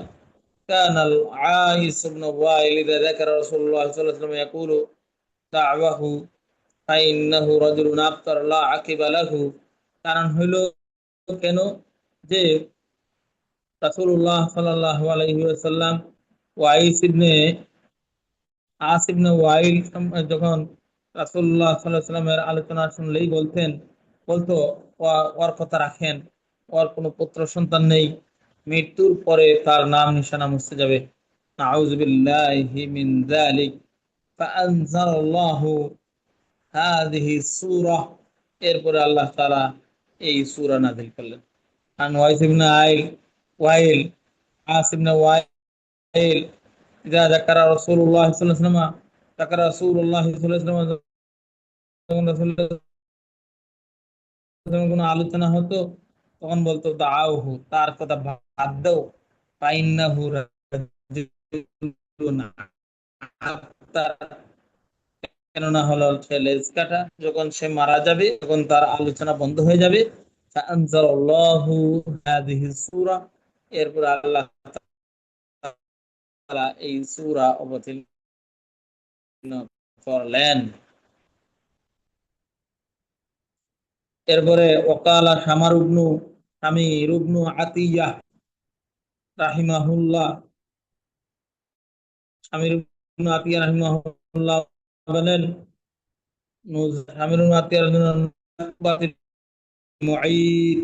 كان العائس بن وائل إذا ذكر رسول الله صلى الله عليه وسلم يقول دعوه فإنه رجل أبتر لا عقب له। কারণ হইল কেন যে রাসূলুল্লাহ সাল্লাল্লাহু আলাইহি ওয়াসাল্লাম ওয়াইস ইবনে আস ইবনে ওয়াইল যখন রাসূলুল্লাহ সাল্লাল্লাহু আলাইহি ওয়াসাল্লামের আলোচনা শুনলেই বলতো, ওর কথা রাখেন, ওর কোনো পুত্র সন্তান নেই, মৃত্যুর পরে তার নাম নিশানা মুছে যাবে। নাউযু বিল্লাহি মিন যালিক। ফাআনজালাল্লাহু হাযিহি সূরা, এরপরে আল্লাহ তাআলা এই সূরা নাযিল করলেন। আন ওয়াইস ইবনে ওয়াইল, আস ইবনে ওয়াইল, ইযা যাকারা রাসূলুল্লাহ সাল্লাল্লাহু আলাইহি ওয়াসাল্লাম, যাকারা রাসূলুল্লাহ সাল্লাল্লাহু আলাইহি ওয়াসাল্লাম, যখন রাসূলুল্লাহ সাল্লাল্লাহু আলাইহি ওয়াসাল্লাম কোনো আলোচনা হতো, তখন বলতো দাউহু, তার কথা বাদ দাও, ফাইন্নাহু রাজুলুন আফতার, কেননা হলো সে লেজ কাটা, যখন সে মারা যাবে তখন তার আলোচনা বন্ধ হয়ে যাবে। ফাআনজালাল্লাহু হাযিহিস সূরা, এরপর আল্লাহ তাআলা এই সূরা অবতীর্ণ করলেন। এরপরে ওকালা শামির ইবনু আতিয়া রাহিমাহুল্লাহ, শামির ইবনু আতিয়া রাহিমাহুল্লাহ বলেন, শামির ইবনু আতিয়া রাহিমাহুল্লাহ মুঈদ,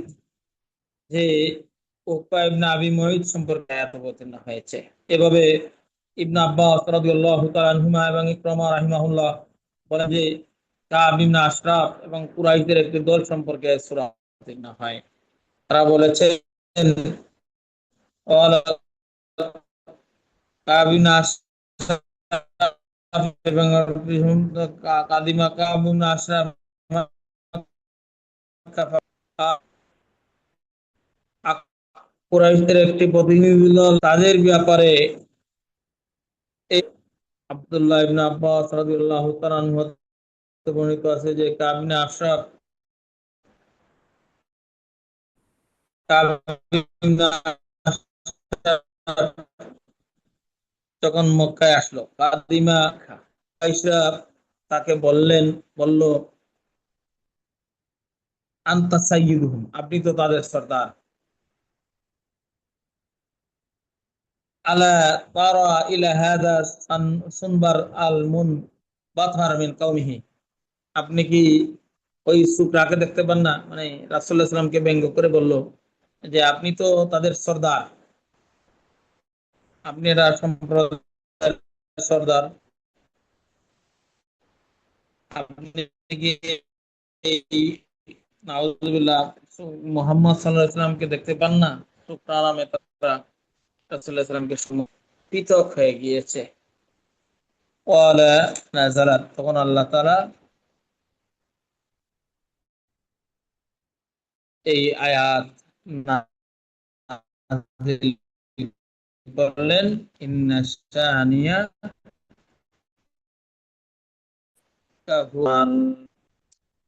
যে উকবা ইবনে আবি মুঈত সম্পর্কে আয়াত অবতীর্ণ হয়েছে। এভাবে ইবনে আব্বাস রাদিয়াল্লাহু তাআলা আনহুমা এবং ইকরামা রাহিমাহুল্লাহ বলেন যে কাব ইবনে আশরাফ এবং কুরাইশদের একটি দল সম্পর্কে সূরা অবতীর্ণ হয়। তারা বলেছেন ক্বালা কাব ইবনে আশরাফ এবং কাদিমা কাব ইবনে আশরাফ কুরাইশদের একটি প্রতিনিধি দল, তাদের ব্যাপারে এই আব্দুল্লাহ ইবনে আব্বাস রাদিয়াল্লাহু তাআলা আনহু হতে বর্ণিত আছে যে কাব ইবনে আশরাফ কাব ইবনে আশরাফ যখন মক্কায় আসলো, কাদিমা আয়েশা তাকে বলল, আনতা সাইয়্যিদুহুম, আপনি তো তাদের সর্দার, আলা তারা ইলা হাদা সুনবার আল মুন বাতহার মিন কওমিহি, আপনি কি ওই শুকরাকে দেখতে পান না? মানে রাসূলুল্লাহ সাল্লাল্লাহু আলাইহি ওয়াসাল্লামকে ব্যঙ্গ করে বলল যে আপনি তো তাদের সর্দার, আপনি এরা সম্প্রদায়ের সর্দার, আপনি কি এই নাউযুবিল্লাহ মুহাম্মদ সাল্লাল্লাহু আলাইহি ওয়াসাল্লামকে দেখতে পান না? শুকরা নামে তারা রাসূলুল্লাহ সাল্লাল্লাহু আলাইহি ওয়াসাল্লামকে পৃথক হয়ে গিয়েছে। ওয়ালা নাযালাত, তখন আল্লাহ তাআলা এই আয়াত নাযিল করলেন, ইন্না শানিয়াকা হুয়াল।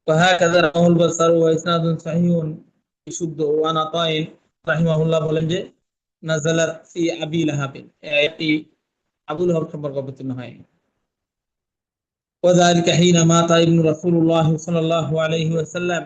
وهكذا رواه البصري وإسناد صحيح বিশুদ্ধ। ওয়ান আতাইন রাহিমাহুল্লাহ বলেন যে নাযালাত ফি আবি লাহাবিন, এই আয়াতটি আবু লাহাব সম্পর্কে অবতীর্ণ হয়। وذلك حين مات ابن رسول الله صلى الله عليه وسلم,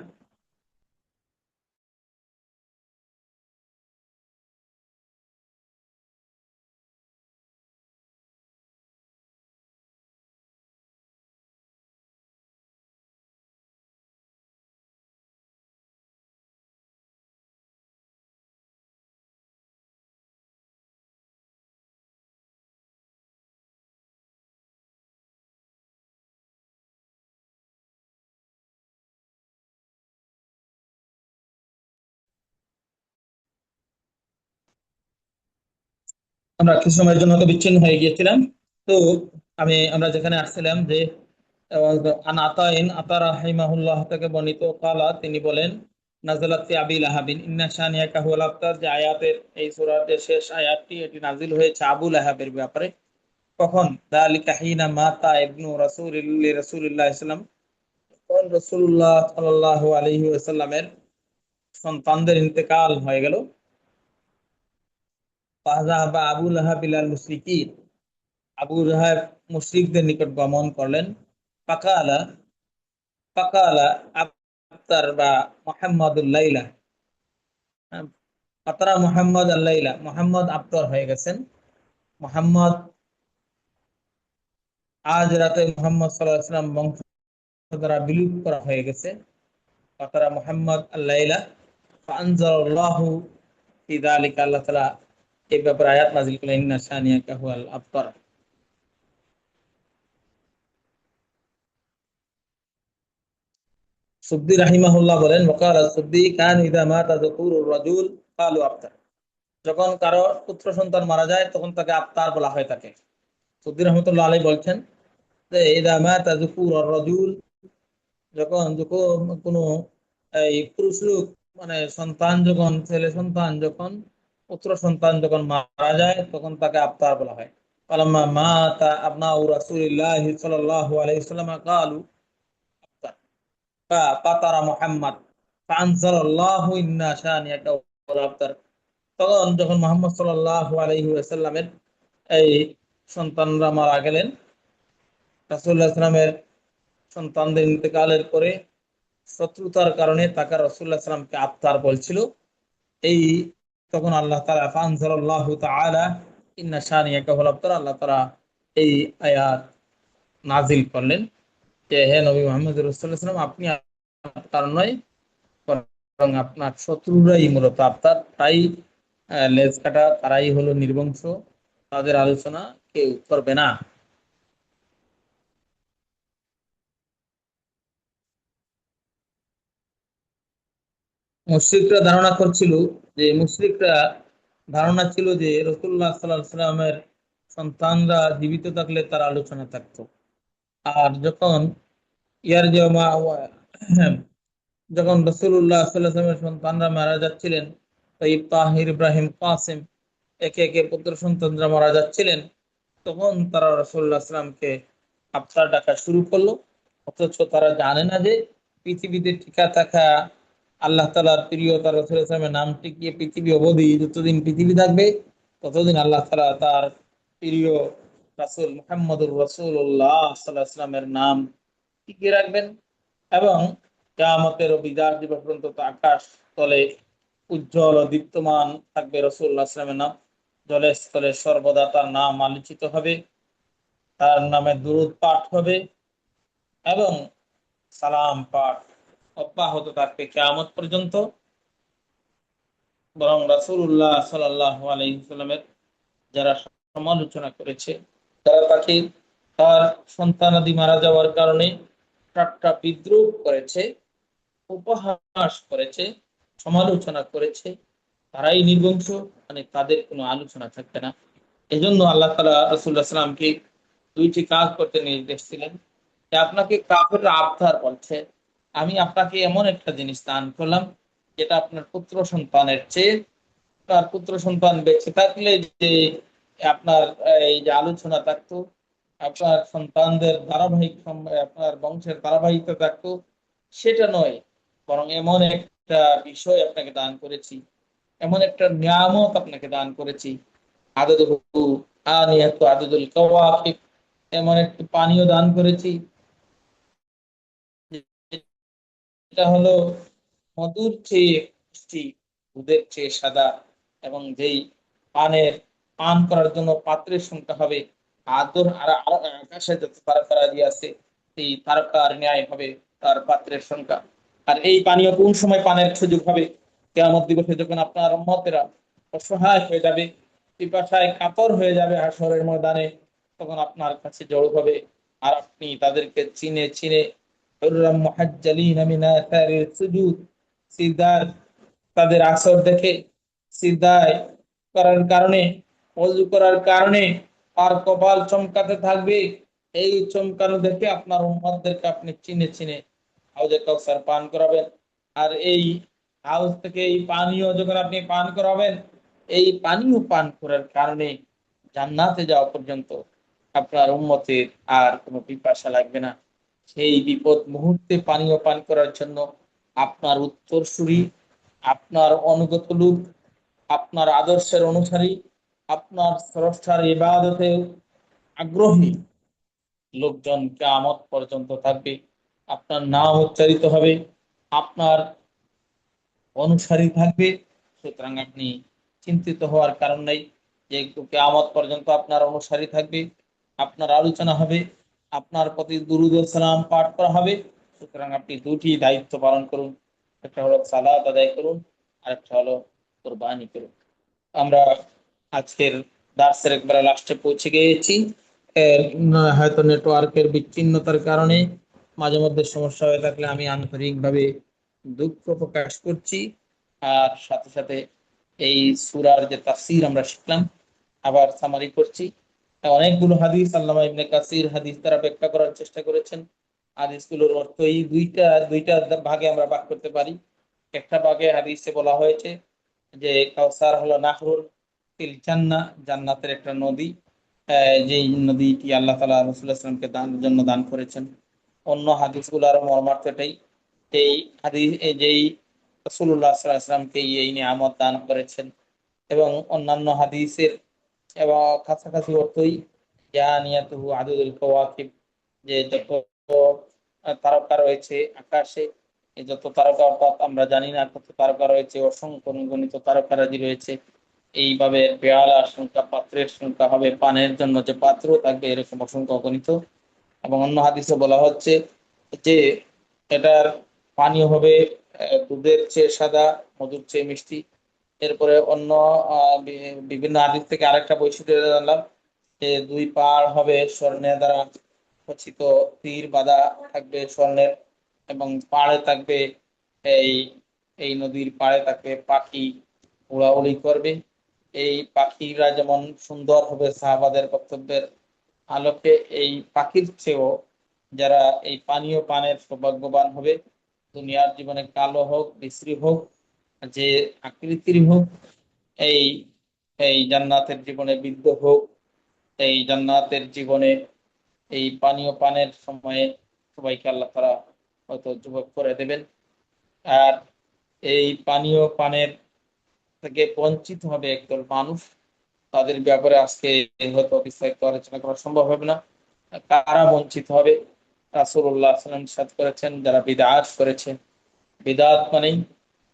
আমরা কিছু সময়ের জন্য তো বিচ্ছিন্ন হয়ে গিয়েছিলাম। তো আমরা যেখানে আসছিলাম যে আন আতাইন আতা রাহিমাহুল্লাহ থেকে বর্ণিত, কালা তিনি বলেন, নাযালাত ফি আবি লাহাবিন ইন্না শানিয়াকা হুয়াল আবতার, যে আয়াতের এই সূরার যে শেষ আয়াতটি এটি নাযিল হয়েছে আবু লাহাবের ব্যাপারে। কখন? যালিকা হিনা মাতা ইবনু রাসূলিল্লাহ সাল্লাল্লাহু আলাইহি ওয়াসাল্লাম, তখন রাসূলুল্লাহ সাল্লাল্লাহু আলাইহি ওয়াসাল্লামের সন্তানদের ইন্তেকাল হয়ে গেল। ফাযাহাবা আবু লাহাব ইলাল মুশরিকিন, আবু লাহাব মুশরিকদের নিকট গমন করলেন। ফাকালা ফাকালা আবতার বা মুহাম্মাদুল লাইলা, ফাতারা মুহাম্মদ আল লাইলা, মুহাম্মদ আবতর হয়ে গেছেন। মুহাম্মদ আজ রাতে মুহাম্মদ সাল্লাল্লাহু আলাইহি ওয়াসাল্লাম বংশ দ্বারা বিলুপ্ত করা হয়ে গেছে। ফাতারা মুহাম্মদ আল লাইলা ফাআনজালাল্লাহু ফি যালিকা, আল্লাহ তাআলা এই ব্যাপারে আয়াত নাযিল করলেন, ইন্না শানিয়াকা হুয়াল আবতার। সুদ্দি রাহিমাহুল্লাহ বলেন, ওয়াকালা সুদ্দি কান ইযা মাতা যুকুরুর রাজুল ক্বালু আবতার, যখন কারো পুত্র সন্তান মারা যায় তখন তাকে আবতার বলা হয়ে থাকে। সুদ্দি রহমাতুল্লাহ আলাইহি বলছেন যে ইযা মাতা যুকুরুর রাজুল, যখন কোনো এই পুরুষ লোক মানে সন্তান যখন, ছেলে সন্তান যখন, পুত্র সন্তান যখন মারা যায় তখন তাকে আফতার বলা হয়। ফালাম্মা মাতা আবনাউ রাসূলিল্লাহি সাল্লাল্লাহু আলাইহি ওয়াসাল্লাম ক্বালু আফতার ফাতারা মুহাম্মদ ফাআনজালাল্লাহু ইন্না শানিয়াকা হুয়াল আফতার। তখন যখন মুহাম্মদ সাল্লাল্লাহু আলাইহি ওয়াসাল্লামের এই সন্তানরা মারা গেলেন, রাসূলুল্লাহ সাল্লাল্লাহু আলাইহি ওয়াসাল্লামের সন্তানদের ইন্তেকালের পরে শত্রুতার কারণে তাকে রাসূলুল্লাহ সাল্লাল্লাহু আলাইহি ওয়াসাল্লামকে আফতার বলছিল। এই তখন আল্লাহ তাআলা ফানজালাল্লাহু তাআলা ইন্না শানিয়াকা হুয়াল আবতার, আল্লাহ তাআলা এই আয়াত নাজিল করলেন যে হে নবী মুহাম্মদ রাসূলুল্লাহ সাল্লাল্লাহু আলাইহি ওয়াসাল্লাম, আপনি আপনার নয় বরং আপনার শত্রুরাই মূলত আপনার, তাই লেজ কাটা, তারাই হলো নির্বংশ, তাদের আলোচনা কেউ করবে না। মুশরিকরা ধারণা করছিল যে মুশরিকরা ধারণা ছিল যে রাসূলুল্লাহ সাল্লাল্লাহু আলাইহি ওয়াসাল্লামের সন্তানরা জীবিত থাকলে তার আলোচনা থাকতো। আর যখন ইয়ার যে যখন রাসূলুল্লাহ সাল্লাল্লাহু আলাইহি ওয়াসাল্লামের সন্তানরা মারা যাচ্ছিলেন, তাইয়্যিব, তাহির, ইব্রাহিম, কাসেম, একে একে পুত্র সন্তানরা মারা যাচ্ছিলেন, তখন তারা রাসূলুল্লাহ সাল্লামকে আফতার ডাকা শুরু করলো। অথচ তারা জানে না যে পৃথিবীতে টিকা থাকা আল্লাহ তাআলার প্রিয় তার রাসূল সাল্লামের নাম টিকিয়ে পৃথিবী অবধি, যতদিন পৃথিবী থাকবে ততদিন আল্লাহ তাআলা তার প্রিয় রাসূল মুহাম্মদুর রাসূলুল্লাহ সাল্লাল্লাহু আলাইহি ওয়াসাল্লামের নাম টিকিয়ে রাখবেন। এবং কিয়ামতের বিদায় দিবস পর্যন্ত আকাশ তলে উজ্জ্বল ও দীপ্তমান থাকবে রাসূলুল্লাহ সাল্লাল্লাহু আলাইহি ওয়াসাল্লামের নাম। জলে স্থলে সর্বদা তার নাম আলোচিত হবে, তার নামে দুরূদ পাঠ হবে এবং সালাম পাঠ অব্যাহত থাকবে কিয়ামত পর্যন্ত। বরং রাসূলুল্লাহ সাল্লাল্লাহু আলাইহি ওয়াসাল্লামের যারা সমালোচনা করেছে, তারা তাকে তার সন্তানাদি মারা যাওয়ার কারণে ঠাট্টা বিদ্রূপ করেছে, উপহাস করেছে, সমালোচনা করেছে, তারাই নির্বংশ, মানে তাদের কোনো আলোচনা থাকবে না। এজন্য আল্লাহ তাআলা রাসূলুল্লাহ সাল্লামকে দুইটি কাজ করতে নির্দেশ দিলেন যে আপনাকে কাফেররা আবতার বলছে, আমি আপনাকে এমন একটা জিনিস দান করলাম যেটা আপনার পুত্র সন্তানের চেয়ে, তার পুত্র সন্তান বেঁচে থাকলে যে আপনার এই যে আলোচনা থাকতো, আপনার সন্তানদের ধারাবাহিক আপনার বংশের ধারাবাহিকতা থাকতো, সেটা নয়, বরং এমন একটা বিষয় আপনাকে দান করেছি, এমন একটা নিয়ামত আপনাকে দান করেছি, আদদুহু আনিয়াতু আদদুল কাওয়াকিব, এমন একটি পানীয় দান করেছি যেটা হলো মধুর চেয়ে মিষ্টি, দুধের চেয়ে সাদা, এবং যেই পানের পান করার জন্য পাত্রের সংখ্যা হবে আদর আর আকাশে যত তারকারাজি আছে সেই তারকার ন্যায় হবে তার পাত্রের সংখ্যা। আর এই পানীয় কোন সময় পানের সুযোগ হবে? কিয়ামত দিবসে যখন আপনার উম্মতেরা অসহায় হয়ে যাবে, পিপাসায় কাতর হয়ে যাবে হাসরের ময়দানে, তখন আপনার কাছে জড়ো হবে, আর আপনি তাদেরকে চিনে চিনে হুররাম মুহাজ্জালিনা মিন আথারিস সুজুদ, সিজদার তাদের আসর দেখে সিজদায় করার কারণে, ওযু করার কারণে আর কপাল চমকাতে থাকবে। এই চমকানো দেখে আপনার উম্মতদেরকে আপনি চিনে চিনে হাউজে কাউসার পান করাবেন। আর এই হাউজ থেকে এই পানীয় যখন আপনি পান করাবেন, এই পানীয় পান করার কারণে জান্নাতে যাওয়া পর্যন্ত আপনার উম্মতের আর কোনো পিপাসা লাগবে না। সেই বিপদ মুহূর্তে পানীয় পান করার জন্য আপনার উত্তরসূরি, আপনার অনুগত লোক, আপনার আদর্শের অনুসারী, আপনার স্রষ্টার ইবাদতে আগ্রহী লোকজন কিয়ামত পর্যন্ত থাকবে। আপনার নাম উচ্চারিত হবে, আপনার অনুসারী থাকবে। সুতরাং আপনি চিন্তিত হওয়ার কারণ নেই, যে কিয়ামত পর্যন্ত আপনার অনুসারী থাকবে, আপনার আলোচনা হবে, আপনার প্রতি দুরূদ ও সালাম পাঠ করা হবে। সুতরাং আপনি দুটি দায়িত্ব পালন করুন, একটা হলো সালাত আদায় করুন, আর একটা হলো কুরবানি করুন। আমরা আজকের দার্সের একবারে লাস্টে পৌঁছে গিয়েছি। হয়তো নেটওয়ার্কের বিচ্ছিন্নতার কারণে মাঝে মধ্যে সমস্যা হয়ে থাকলে আমি আন্তরিকভাবে দুঃখ প্রকাশ করছি। আর সাথে সাথে এই সূরার যে তাফসীর আমরা শিখলাম, আবার সামারি করছি। অনেকগুলো হাদিস আল্লামা ইবনে কাসির হাদিস দ্বারা ব্যাখ্যা করার চেষ্টা করেছেন। হাদিসগুলোর অর্থ এই দুইটা দুইটা ভাগে আমরা ভাগ করতে পারি। একটা ভাগে হাদিসে বলা হয়েছে যে কাউসার হলো নাহরুল ফিল জান্নাহ, জান্নাতের একটা নদী, যে নদীটি আল্লাহ তাআলা রাসূলুল্লাহ সাল্লাল্লাহু আলাইহি ওয়াসাল্লামকে জন্য দান করেছেন। অন্য হাদিসগুলো আরো মর্মার্থ এটাই, এই হাদিস এই যেই রাসূলুল্লাহ সাল্লাল্লাহু আলাইহি ওয়াসাল্লামকে এই নিয়ামত দান করেছেন। এবং অন্যান্য হাদিসের এবং কাছাকাছি অর্থই জানিয়াতুহু আদুদুল কাওয়াকিব, যে যত তারকা রয়েছে আকাশে, এই যত তারকা অর্থাৎ আমরা জানি না কত তারকা রয়েছে, অসংখ্য গণিত তারকারাজি রয়েছে। এইভাবে পেয়ালার সংখ্যা, পাত্রের সংখ্যা হবে, পানের জন্য যে পাত্র থাকবে এরকম অসংখ্য গণিত। এবং অন্য হাদিসে বলা হচ্ছে যে এটার পানীয় হবে দুধের চেয়ে সাদা, মধুর চেয়ে মিষ্টি। এরপরে অন্য বিভিন্ন হাদিস থেকে আরেকটা বৈশিষ্ট্য জানলাম যে দুই পাড় হবে স্বর্ণের দ্বারা খচিত, তীর বাঁধা থাকবে স্বর্ণের, এবং পাড়ে থাকবে এই এই নদীর পাড়ে থাকবে পাখি উড়াউড়ি করবে। এই পাখিরা যেমন সুন্দর হবে সাহাবাদের বক্তব্যের আলোকে, এই পাখির চেয়েও যারা এই পানীয় পানের সৌভাগ্যবান হবে, দুনিয়ার জীবনে কালো হোক বিশ্রী হোক যে আকৃতির হোক, এই এই জান্নাতের জীবনে বৃদ্ধ হোক, এই জান্নাতের জীবনে এই পানীয় পানের সময়ে সবাইকে আল্লাহ তাআলা হয়তো যুবক করে দেবেন। আর এই পানীয় পানের থেকে বঞ্চিত হবে একদল মানুষ, তাদের ব্যাপারে আজকে হয়তো বিস্তারিত আলোচনা করা সম্ভব হবে না। কারা বঞ্চিত হবে? রাসূলুল্লাহ সাল্লাল্লাহু আলাইহি ওয়াসাল্লাম ইরশাদ করেছেন, যারা বিদআত করেছে। বিদআত মানে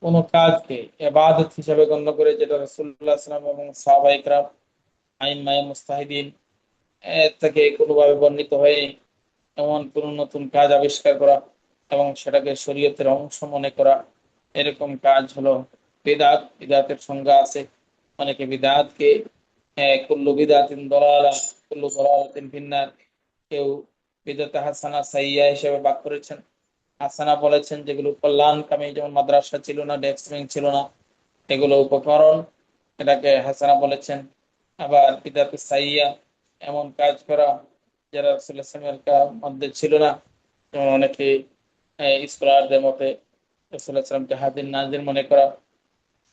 কোন কাজকে ইবাদত হিসেবে গণ্য করে, যেটা রাসূলুল্লাহ সাল্লাল্লাহু আলাইহি ওয়াসাল্লাম এবং সাহাবায়ে কেরাম আইম্মায়ে মুজতাহিদিন এর থেকে কোনোভাবে বর্ণিত হয়ে এমন কোন নতুন কাজ আবিষ্কার করা এবং সেটাকে শরীয়তের অংশ মনে করা, এরকম কাজ হলো বিদআত। বিদআতের সংজ্ঞা আছে, অনেকে বিদআতকে কুল্লু বিদআতিন দালালা, কুল্লু দালালাতিন ফিন্নার, কেউ বিদআত হাসানা সাইয়্যা হিসেবে ভাগ করেছেন। হাসানা বলেছেন যেগুলো কল্যাণকামী, যেমন মাদ্রাসা ছিল না, ডেস্ক বেঞ্চ ছিল না, এগুলো উপকরণ, এটাকে হাসানা বলেছেন। আবার বিদআত সাইয়্যা এমন কাজ করা যারা রাসূলুল্লাহ সাল্লাল্লাহু আলাইহি ওয়াসাল্লামের মধ্যে ছিল না, যেমন অনেকে স্কলারদের মতে রাসূলুল্লাহ সাল্লাল্লাহু আলাইহি ওয়াসাল্লামকে হাদিস নাজির মনে করা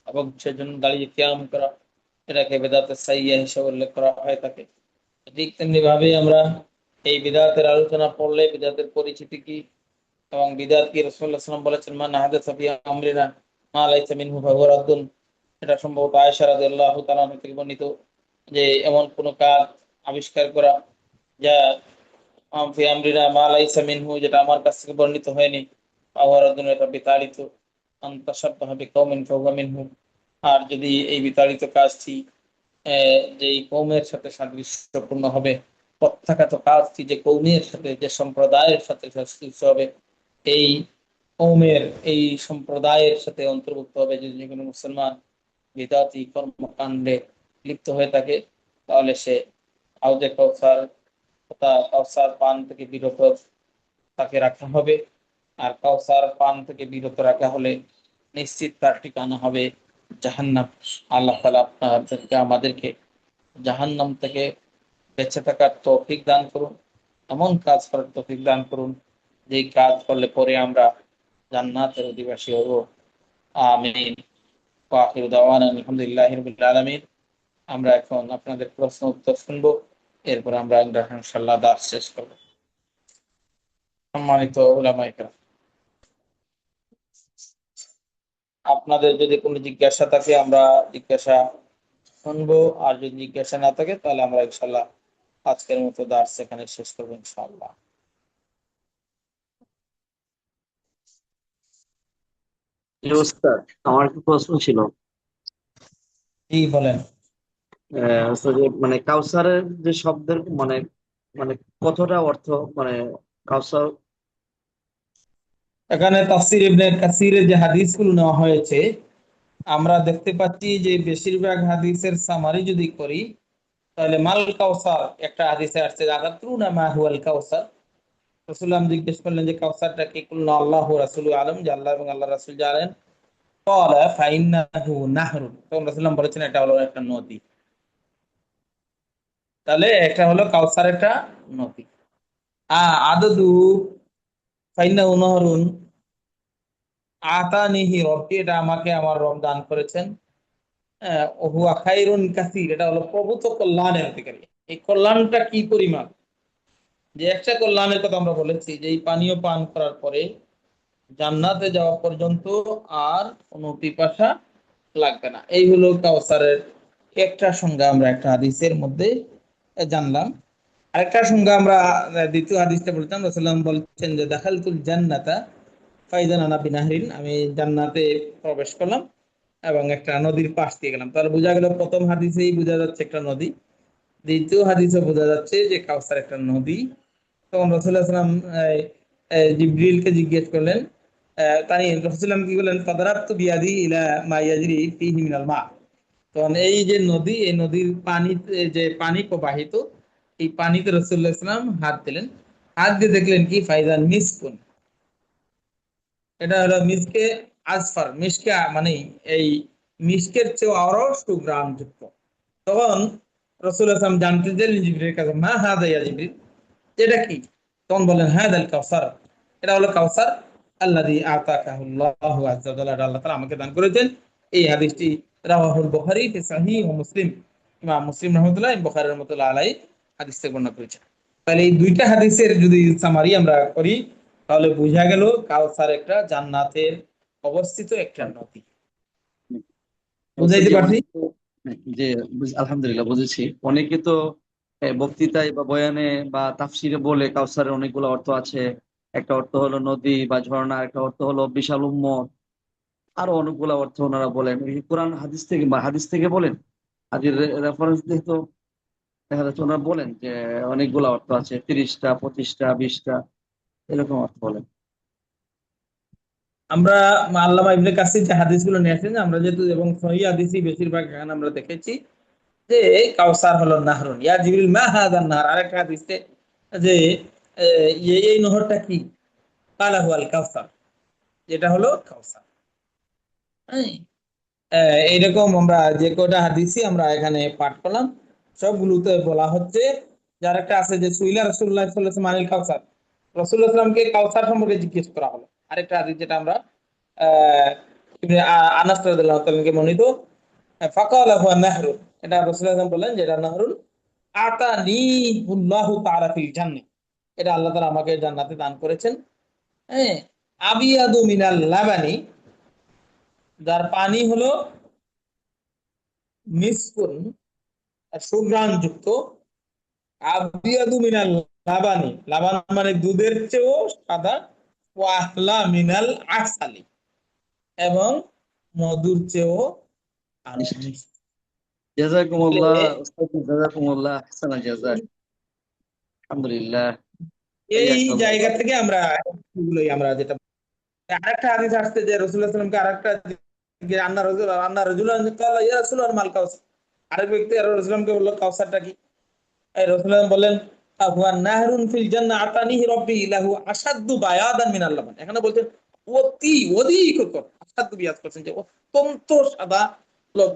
এবং সেজন্য দাঁড়িয়ে কিয়াম করা, এটাকে বিদআত সাইয়্যা হিসেবে উল্লেখ করা হয়ে থাকে। ঠিক তেমনি ভাবে আমরা এই বিদআতের আলোচনা পড়লে বিদআতের পরিচিতি কি এবং বিদআত কি, রাসূলুল্লাহ সাল্লাল্লাহু আলাইহি ওয়াসাল্লাম বলেছেন মান আহাদাসা ফি আমরিনা মা লাইসা মিনহু ফাহুয়া রাদ্দুন। এটা সম্ভবত আয়েশা রাদিয়াল্লাহু তাআলা আনহা থেকে বর্ণিত, যে এমন কোন কাজ আবিষ্কার করা যা ফি আমরিনা মা লাইসা মিনহু, যেটা আমার কাছ থেকে বর্ণিত হয়নি, ফাহুয়া রাদ্দুন, এটা বিতাড়িত। আন তাশাব্বাহা বিকাওমিন ফাহুয়া মিনহুম। আর যদি এই বিতাড়িত কাজটি যেই কৌমের সাথে সাদৃশ্যপূর্ণ হবে, প্রত্যাখ্যাত কাজটি যে কৌমের সাথে, যে সম্প্রদায়ের সাথে সাদৃশ্য হবে, এই কৌমের এই সম্প্রদায়ের সাথে অন্তর্ভুক্ত হবে, যদি যে কোনো মুসলমান বিদআতি কর্মকাণ্ডে লিপ্ত হয়ে থাকে, তাহলে সে হাউজে কাউসার তথা কাউসার পান থেকে বিরত তাকে রাখা হবে। আর কাউসার পান থেকে বিরত রাখা হলে নিশ্চিত তার ঠিকানা হবে জাহান্নাম। আল্লাহ তাআলা আপনাদেরকে আমাদেরকে জাহান্নাম থেকে বেঁচে থাকার তৌফিক দান করুন, এমন কাজ করার তৌফিক দান করুন যেই কাজ করলে পরে আমরা জান্নাতের অধিবাসী হব। আমিন। ওয়া আখিরু দাওয়ানা আলহামদুলিল্লাহি রাব্বিল আলামিন। আমরা এখন আপনাদের প্রশ্ন উত্তর শুনবো, এরপর আমরা ইনশাআল্লাহ দার্স শেষ করব। সম্মানিত উলামায়ে কেরাম, আপনাদের যদি কোনো জিজ্ঞাসা থাকে আমরা জিজ্ঞাসা শুনবো, আর যদি জিজ্ঞাসা না থাকে তাহলে আমরা ইনশাআল্লাহ আজকের মতো দার্স এখানে শেষ করবো ইনশাআল্লাহ। জি ওস্তাদ, আমার একটা প্রশ্ন ছিল। কি বলেন? ওস্তাদ, যে মানে কাউসারের যে শব্দের মানে মানে কতটা অর্থ, মানে কাউসার। এখানে তাফসীর ইবনে কাসিরের যে হাদিসগুলো নেওয়া হয়েছে, আমরা দেখতে পাচ্ছি যে বেশিরভাগ হাদিসের সামারি যদি করি, তাহলে মাল কাউসার একটা হাদিসে আসছে আগাতরুনা মা হুয়াল কাউসার। রাসূলুল্লাহ জিজ্ঞেস করলেন যে কাউসারটা কি? কুলনা আল্লাহু রাসূলু আলম, যে আল্লাহ এবং আল্লাহ রাসূল জানেন। ক্বালা ফাইন্নাহু নাহরুন, তখন রাসূলুল্লাহ বলেছেন এটা হলো একটা নদী। তাহলে এটা হলো কাউসার, একটা নদী। আদদু ফাইন্নাহু নাহরুন, আতানিহি রব্বি, এটা আমাকে আমার রব দান করেছেন। হুয়া খাইরুন কাসির, এটা হলো প্রভূত কল্যাণের অধিকারী। এই কল্যাণটা কি পরিমাণ, যে একটা কল্যাণের কথা আমরা বলেছি যে এই পানীয় পান করার পরে জান্নাতে যাওয়া পর্যন্ত আর কোনো পিপাসা লাগবে না। এই হলো কাউসারের একটা সংজ্ঞা, আমরা একটা হাদিসের মধ্যে জানলাম। আরেকটা সংজ্ঞা আমরা দ্বিতীয় হাদিসটা বলতাম, রাসূলুল্লাহ বলছেন যে দাখালতুল জান্নাতা ফাইজান আনা বিনাহরিন, আমি জান্নাতে প্রবেশ করলাম এবং একটা নদীর পাশ দিয়ে গেলাম। তাহলে বোঝা গেল প্রথম হাদিসেই বোঝা যাচ্ছে একটা নদী, দ্বিতীয় হাদিসে বোঝা যাচ্ছে যে কাউসার একটা নদী। তখন রাসূলুল্লাহ সাল্লাল্লাহু আলাইহি ওয়াসাল্লাম জিবরিলকে জিজ্ঞেস করলেন, তাই রাসূলুল্লাহ কি বলেন, ফাদারাতু বিয়াদি ইলা মা ইয়াজরি ফীহি মিনাল মা। তখন এই যে নদী, এই নদীর পানিতে যে পানি প্রবাহিত, এই পানিতে রাসূলুল্লাহ সাল্লাল্লাহু আলাইহি ওয়াসাল্লাম হাত দিলেন। হাত দিয়ে দেখলেন কি, ফাইজান মিসকুন, এটা হলো মিসকে আসফার, মিসকে মানে এই মিসকের চেয়ে আরো সুঘ্রাণ যুক্ত। তখন রাসূলুল্লাহ সাল্লাল্লাহু আলাইহি ওয়াসাল্লাম জানতে চাইলেন জিবরিলের কাছে, মা হাদা ইয়া জিবরিল, এটা কি? তখন বলেন, হাদাল কাউসার, এটা হলো কাউসার, আল্লাযী আতাকাহুল্লাহু আযজা ওয়া জাল্লা, আল্লাহ তাআলা আমাকে দান করেছেন। এই হাদিসটি রাওয়াহুল বুখারী ফি সাহিহ ও মুসলিম, ইমাম মুসলিম রাহমাতুল্লাহ, বুখারী রাহমাতুল্লাহ আলাইহি হাদিস থেকে বর্ণনা করেছেন। তাহলে এই দুইটা হাদিসের যদি সামারি আমরা করি, তাহলে বোঝা গেল কাউসার একটা জান্নাতের অবস্থিত একটা নদী। অবশ্য বুঝাইতে যে পারছি? অনেকে যে আলহামদুলিল্লাহ বুঝেছি। অনেকে তো বক্তৃতায় বা বয়ানে বা তাফসিরে বলে কাউসারের অনেকগুলো অর্থ আছে। একটা অর্থ হলো নদী বা ঝর্ণা, একটা অর্থ হলো বিশাল উম্মত, আরো অনেকগুলো অর্থ ওনারা বলেন। এই কোরআন হাদিস থেকে বা হাদিস থেকে বলেন, হাদিস রেফারেন্স দিয়ে তো দেখা যাচ্ছে ওনারা বলেন যে অনেকগুলো অর্থ আছে, 30টা 25টা 20টা এরকম অর্থ বলেন। আমরা আল্লামা ইবনে কাসির যে হাদিসগুলো নিয়ে আসেন, আমরা যেহেতু এবং সহিহ হাদিসই বেশিরভাগ এখানে আমরা দেখেছি যে কাউসার হলো নাহরুন, ইয়া জিবরিল মা হাযান নাহর। আরেকটা হাদিসে যে এই নহরটা কি, কালা হুয়াল কাউসার, যেটা হলো কাউসার। হ্যাঁ, এইরকম আমরা যে কয়টা হাদিসই আমরা এখানে পাঠ করলাম, সবগুলোতে বলা হচ্ছে, যার একটা আছে যে সুইলা রাসূলুল্লাহ সাল্লাল্লাহু আলাইহি ওয়াসাল্লাম আনিল কাউসার, রাসূলুল্লাহ সাল্লাল্লাহু আলাইহি ওয়াসাল্লামকে কাউসার সম্পর্কে জিজ্ঞেস করা হলো। আরেকটা হাদিস যেটা আমরা আহ ইবনে আনাস রাদিয়াল্লাহু তাআলা কে বর্ণিত, ফাকালা হুয়া নাহরুন, এটা রাসূলুল্লাহ সাল্লাল্লাহু আলাইহি ওয়াসাল্লাম বললেন যে এটা নাহরুন আতানিহুল্লাহু তাআলা ফিল জান্নাহ, এটা আল্লাহ তাআলা আমাকে জান্নাতে দান করেছেন। হ্যাঁ, আবিয়াদু মিনাল লাবানি, যার পানি হলো মিসকুন, সুঘ্রাণ যুক্ত। আবিয়াদু মিনাল লাবানি, লাবান মানে দুধের চেয়েও সাদা। ওয়াহলা মিনাল আসালি, এবং মধুর চেয়েও আরো মিষ্টি। জাযাকুমুল্লাহ তাহলে উস্তাদ, জাযাকুমুল্লাহ আহসানাল জাযাক। আলহামদুলিল্লাহ। এই এই একটা জায়গা থেকে আমরা এগুলোই আমরা যেটা, আরেকটা হাদিস আসছে যে রাসূলুল্লাহ সাল্লাল্লাহু আলাইহি ওয়াসাল্লামকে আরেকটা যে আন্না রাজুলান ক্বালা ইয়া রাসূলুল্লাহ মাল কাউসার, আরেক ব্যক্তি আর রাসূলুল্লাহকে বলল কাউসারটা কি? এই রাসূলুল্লাহ বললেন, হুয়া নাহরুন ফিল জান্নাহ আতানিহি রাব্বি লাহু আশাদ্দু বায়াদান মিনাল লাবান। এখানে বলছেন অতি অধিক উত্তর, আশাদ্দু বিয়াদ করছেন যে অত্যন্ত সাদা,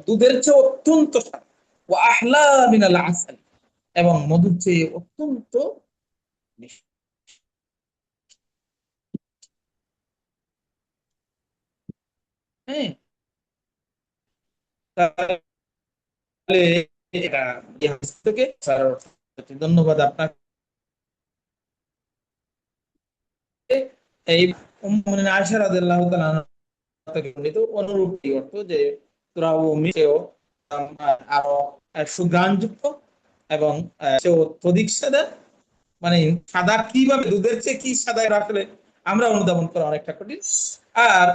দুধের চেয়ে অত্যন্ত সাদা। ওয়া আহলা মিনাল আসাল, এবং মধুর চেয়ে অত্যন্ত মিষ্টি। হ্যাঁ, তাহলে এটা এই হাদিস থেকে স্যার, ধন্যবাদ আপনাকে। এই উম্মে আয়েশা রাদিয়াল্লাহু তাআলা আনহা থেকে বর্ণিত অনুরূপ এই অর্থ যে সূরা মিশেও আরো সুঘ্রাণযুক্ত এবং সেও অধিক সাদা, মানে সাদা কিভাবে, দুধের চেয়ে কি সাদা এর আসলে আমরা অনুধাবন করা অনেকটা কঠিন। আর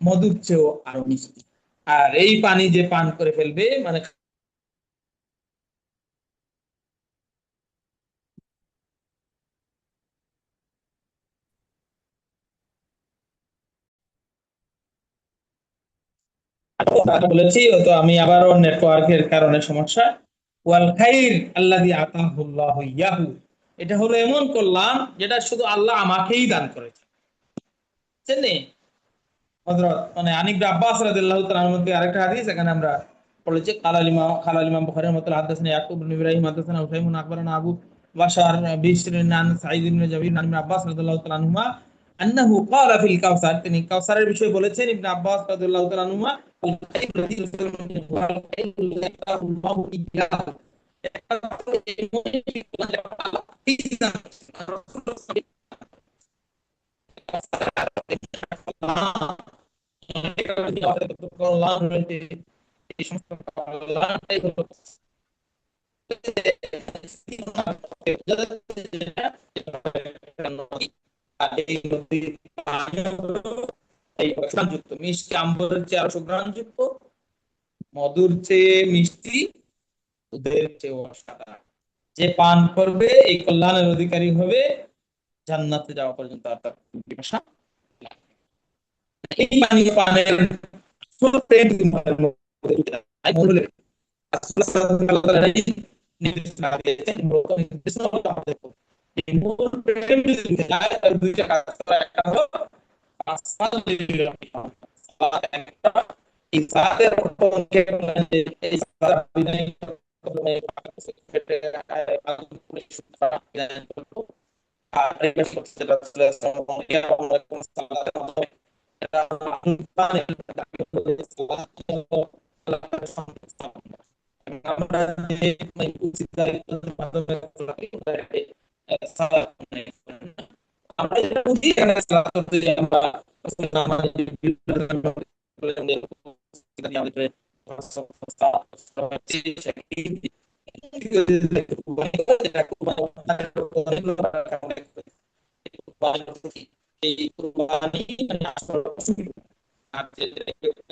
মধুর চেয়েও আরো মিষ্টি। আর এই পানি যে পান করে ফেলবে মানে বলেছি, তো আমি আবারও নেটওয়ার্কের কারণে সমস্যা। ওয়াল খাইর আল্লাযী আতাহুল্লাহু ইয়াহু, এটা হলো এমন কল্যাণ যেটা শুধু আল্লাহ আমাকেই দান করেছে। বুঝছেন? হযরত মানে আনিক ইবনে আব্বাস রাদিয়াল্লাহু তাআলার মধ্যে আরেকটা হাদিস এখানে আমরা পড়েছি, কালাল ইমাম বুখারী রাহমাতুল্লাহ হাদাসানা ইয়াকুব ইবনে ইব্রাহিম হাদাসানা হুসাইমুন আখবারানা আবু বাশার বিশর নান সাঈদ ইবনে জাবির নান ইবনে আব্বাস রাদিয়াল্লাহু তাআলা আনহুমা আন্নাহু ক্বালা ফিল কাউসার, তিনি কাউসারের বিষয়ে বলেছেন, ইবনে আব্বাস রাদিয়াল্লাহু তাআলা আনহুমা, এই সমস্ত কল্যাণটাই হলো এই নদীর পানি হলো এই গ্রাণযুক্ত, মিষ্টি আম্বরের চেয়ে আরো গ্রাণযুক্ত, মধুর চেয়ে মিষ্টি, দুধের চেয়ে অসাধারণ। যে পান করবে এই কল্যাণের অধিকারী হবে, জান্নাতে যাওয়া পর্যন্ত আর তার পিপাসা লাগবে না। এই পানি পানের আসল প্রেম যদি মনের মধ্যে ঢুকে যায়, তাই মনে হলে রাসূলুল্লাহ সাল্লাল্লাহু আলাইহি নির্দেশনা দিয়েছেন, নির্দেশনা হলো আমাদের প্রতি। এই মূল প্রেম যদি ঢুকে যায়, তার দুইটা কাজ করা, একটা হলো সালাত, একটা এই সালাতের অর্থ অনেকে বলেন যে এই সালাত বিদায় করলে আর এটা সত্যি রাসূলুল্লাহ সাল্লাল্লাহু আলাইহি ওয়াসাল্লামের মাধ্যমে এটা আমরা যে উচিত দায়িত্বের মাধ্যমে সালাত আমরা যেটা বুঝি এখানে সালাত যদি আমরা নামাজের আমাদের এই কুরবানি মানে আসল আর আমরা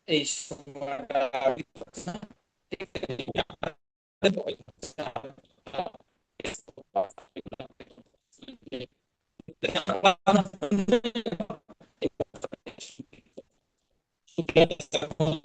এই সময়টা Amin.